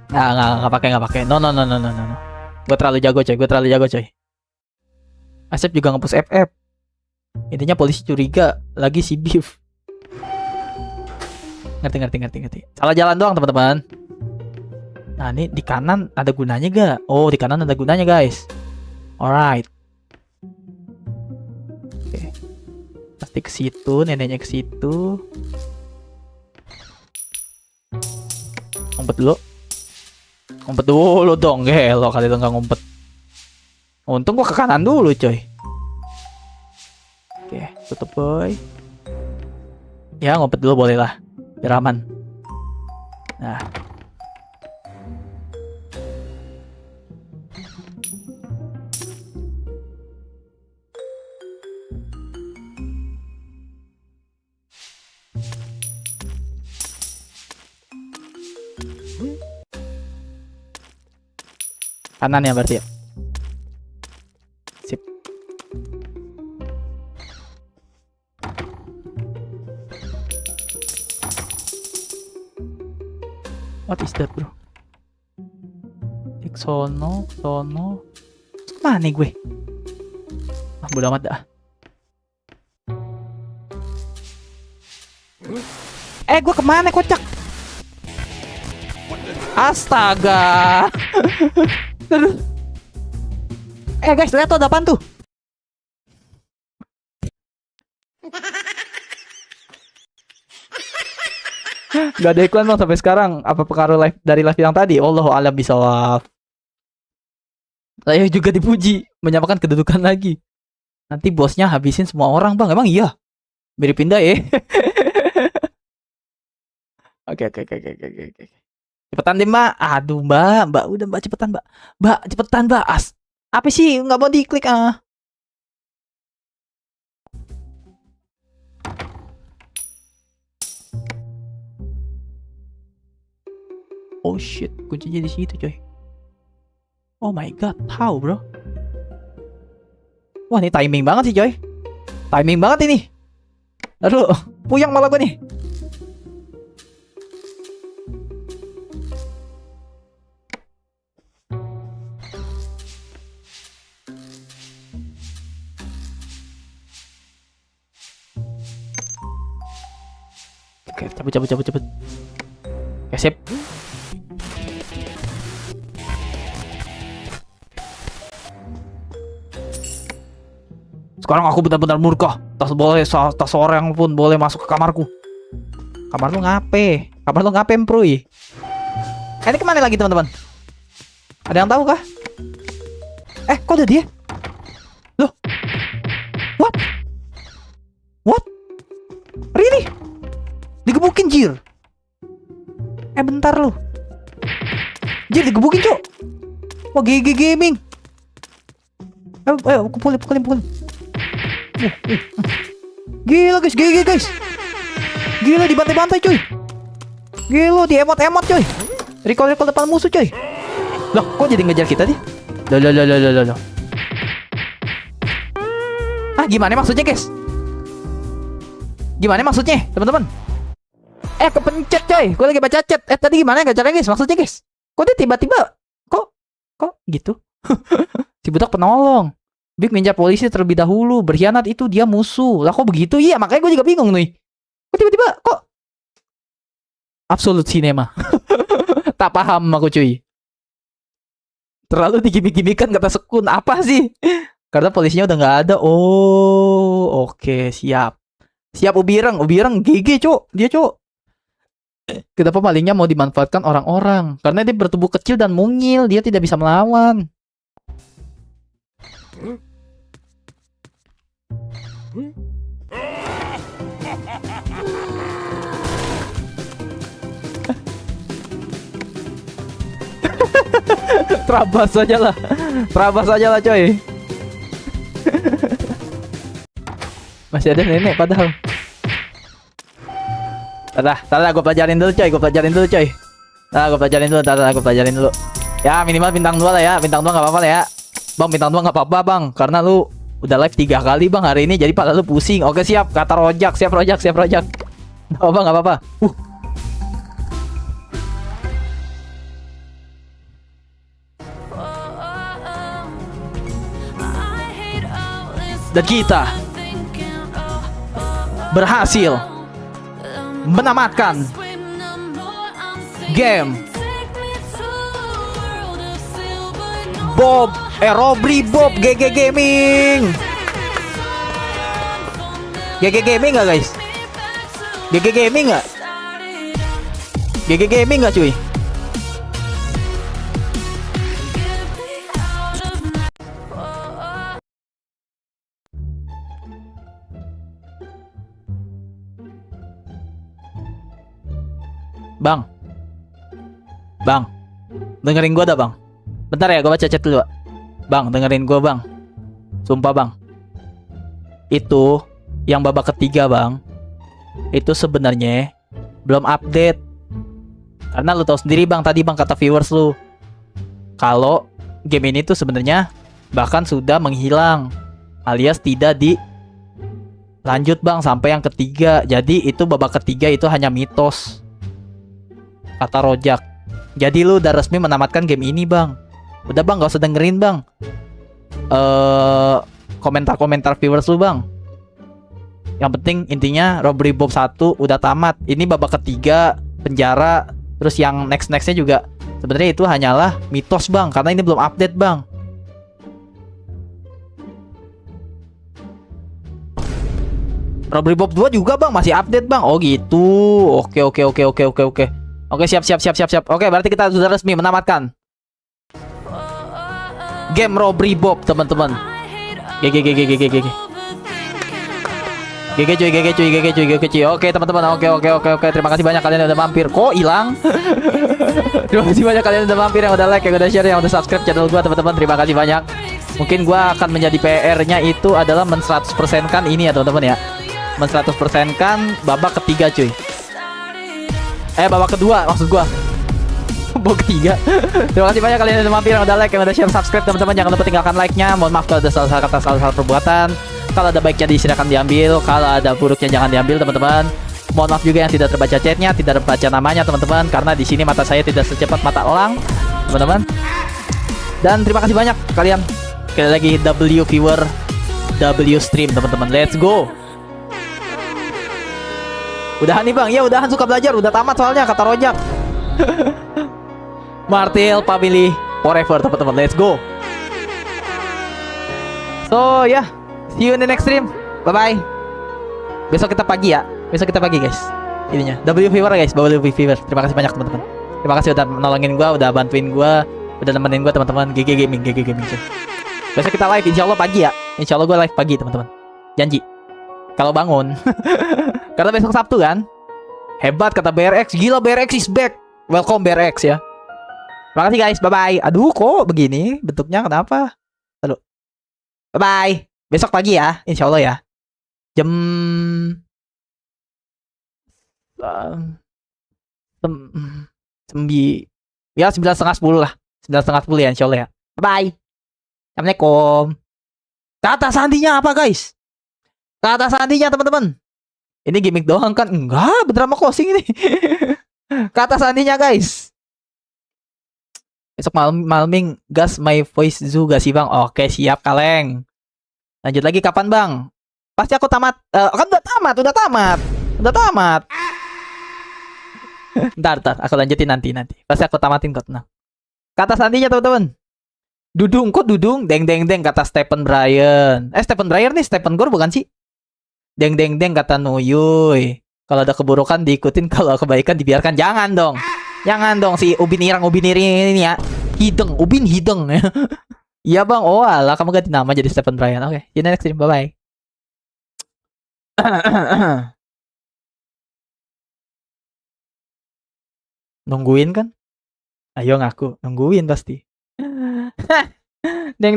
Nggak pakai. No. Gue terlalu jago, coy. Asep juga nge-push FF. Intinya polisi curiga lagi si Beef. Ngerti. Salah jalan doang, teman-teman. Nah, ini di kanan ada gunanya gak? Di kanan ada gunanya, guys. Alright. Oke. Pasti ke situ, neneknya ke situ. Ngumpet dulu dong, gelo kali itu nggak ngumpet. Untung gua ke kanan dulu, coy. Oke, tutup, boy. Ya, ngumpet dulu boleh lah, biar aman. Nah. Kanan ya berarti ya. Sip. What is that, bro? Sono. Mana nih gue? Bodo amat dah. Gue kemana, kocak? Astaga. Guys, lihat tuh ada apaan tuh? Gak ada iklan bang sampai sekarang. Apa pengaruh live dari live yang tadi? Allahu a'lam bishawab. Saya juga dipuji menyamakan kedudukan lagi. Nanti bosnya habisin semua orang bang. Emang iya? Beri pindah ya. Oke. Cepetan deh mbak. Aduh mbak udah mbak cepetan mbak. Mbak cepetan mbak. Apa sih nggak mau diklik ah? Oh shit, kuncinya di situ coy. Oh my god, how bro? Wah ini timing banget sih coy. Timing banget ini. Aduh, puyang malah gue nih. Oke, cabut. Oke, sip. Sekarang aku benar-benar murka. Tak seorang pun boleh masuk ke kamarku. Kamar lu ngape? Emproy? Ini kemana lagi teman-teman? Ada yang tahu kah? Kok ada dia? Loh? What? Really? Digebukin Jir? Bentar lu. Jir digebukin cok. Wah GG Gaming. Ayo pukulin. Gila guys, GG guys. Gila dibantai-bantai coy. Gila di emot coy. Recall depan musuh coy. Loh kok jadi ngejar kita dia? Loh. Gimana maksudnya guys? Gimana maksudnya teman-teman? Kepencet coy. Gue lagi baca chat. Tadi gimana gak caranya guys? Maksudnya guys? Kok dia tiba-tiba Kok gitu? Si budak penolong. Big ngejar polisi terlebih dahulu. Berkhianat itu dia musuh. Lah kok begitu? Iya makanya gue juga bingung nih. Kok tiba-tiba Absolute Cinema. Tak paham aku cuy. Terlalu digimik-gimikan kata Sekun. Apa sih? Karena polisinya udah gak ada. Oh oke siap Ubireng GG cok. Dia cok. Kenapa malingnya mau dimanfaatkan orang-orang? Karena dia bertubuh kecil dan mungil. Dia tidak bisa melawan. Terabas aja lah coy. Masih ada nenek padahal. Tada gue pelajarin dulu coy. Ya minimal bintang 2 lah ya. Bintang 2 gak apa-apa lah ya. Bang bintang 2 gak apa-apa bang. Karena lu udah live 3 kali bang hari ini. Jadi pala lu pusing. Oke siap. Kata rojak. Siap rojak. Gak apa-apa. Dan kita berhasil menamatkan game Robri Bob GG Gaming. GG Gaming gak guys? GG Gaming gak cuy? Bang, dengerin gua dah bang. Bentar ya, gua baca chat dulu. Bang, dengerin gua bang. Sumpah bang. Itu yang babak ketiga bang. Itu sebenarnya belum update. Karena lu tahu sendiri bang, tadi bang kata viewers lu, kalau game ini tuh sebenarnya bahkan sudah menghilang, alias tidak dilanjut bang sampai yang ketiga. Jadi itu babak ketiga itu hanya mitos, kata Rojak. Jadi lu udah resmi menamatkan game ini bang. Udah bang, gak usah dengerin bang komentar-komentar viewers lu bang. Yang penting intinya Robbery Bob 1 udah tamat. Ini babak ketiga penjara. Terus yang next-nextnya juga sebenarnya itu hanyalah mitos bang, karena ini belum update bang. Robbery Bob 2 juga bang, masih update bang. Oh gitu. Oke oke oke oke oke oke. Oke siap siap siap siap siap. Oke berarti kita sudah resmi menamatkan game Robbery Bob teman-teman. GG GG GG GG GG. GG cuy, GG cuy, GG cuy, GG cuy. Oke teman-teman, oke oke oke oke. Terima kasih banyak kalian yang udah mampir. Kok hilang? Terima kasih banyak kalian yang udah mampir, yang udah like, yang udah share, yang udah subscribe channel gua teman-teman. Terima kasih banyak. Mungkin gua akan menjadi PR-nya itu adalah men-100%-kan ini ya teman-teman ya. Men-100%-kan babak ketiga cuy. Babak kedua maksud gua. Babak ketiga. Terima kasih banyak kalian yang udah mampir, yang udah like, yang udah share, subscribe teman-teman. Jangan lupa tinggalkan like-nya. Mohon maaf kalau ada salah kata, salah perbuatan. Kalau ada baiknya silakan diambil, kalau ada buruknya jangan diambil teman-teman. Mohon maaf juga yang tidak terbaca chatnya, tidak terbaca namanya teman-teman, karena di sini mata saya tidak secepat mata orang teman-teman. Dan terima kasih banyak kalian. Sekali lagi W viewer, W stream teman-teman. Let's go. Udahan nih bang, ya udahan, suka belajar, udah tamat soalnya kata Rojak. Martial family forever teman-teman. Let's go. So ya, see you in the next stream. Bye bye. Besok kita pagi ya. Besok kita pagi guys. Ininya W viewer guys, W viewer. Terima kasih banyak teman-teman. Terima kasih udah nolongin gua, udah bantuin gua, udah nemenin gua teman-teman. GG gaming, GG gaming. Besok kita live insyaallah pagi ya. Insyaallah gua live pagi teman-teman. Janji. Kalau bangun. Karena besok Sabtu kan. Hebat kata BRX. Gila BRX is back. Welcome BRX ya. Terima kasih guys. Bye bye. Aduh kok begini bentuknya, kenapa? Lalu. Bye bye. Besok pagi ya, insyaallah ya. Jam ya 9:30 lah. 9:30 ya insyaallah ya. Bye bye. Assalamualaikum. Kata sandinya apa guys? Kata sandinya teman-teman. Ini gimmick doang kan? Enggak, drama closing ini. Kata sandinya guys. Besok malaming gas my voice juga sih bang. Oke siap kaleng. Lanjut lagi kapan bang? Pasti aku tamat. Kan udah tamat. Ntar, aku lanjutin nanti. Pasti aku tamatin kok, tenang. Kata sandinya teman-teman. Dudung, kok dudung? Deng kata Stephen Bryan. Stephen Bryan nih, Stephen Gore bukan sih? Deng kata Nuyuy. Kalau ada keburukan diikutin, kalau kebaikan dibiarkan. Jangan dong si Ubin Irang ini ya. Ubin hideng. Iya bang, oh alah kamu ganti nama jadi Stephen Bryan. Oke, see you next stream, bye bye. Nungguin kan? Ayo ngaku, nungguin pasti. Deng.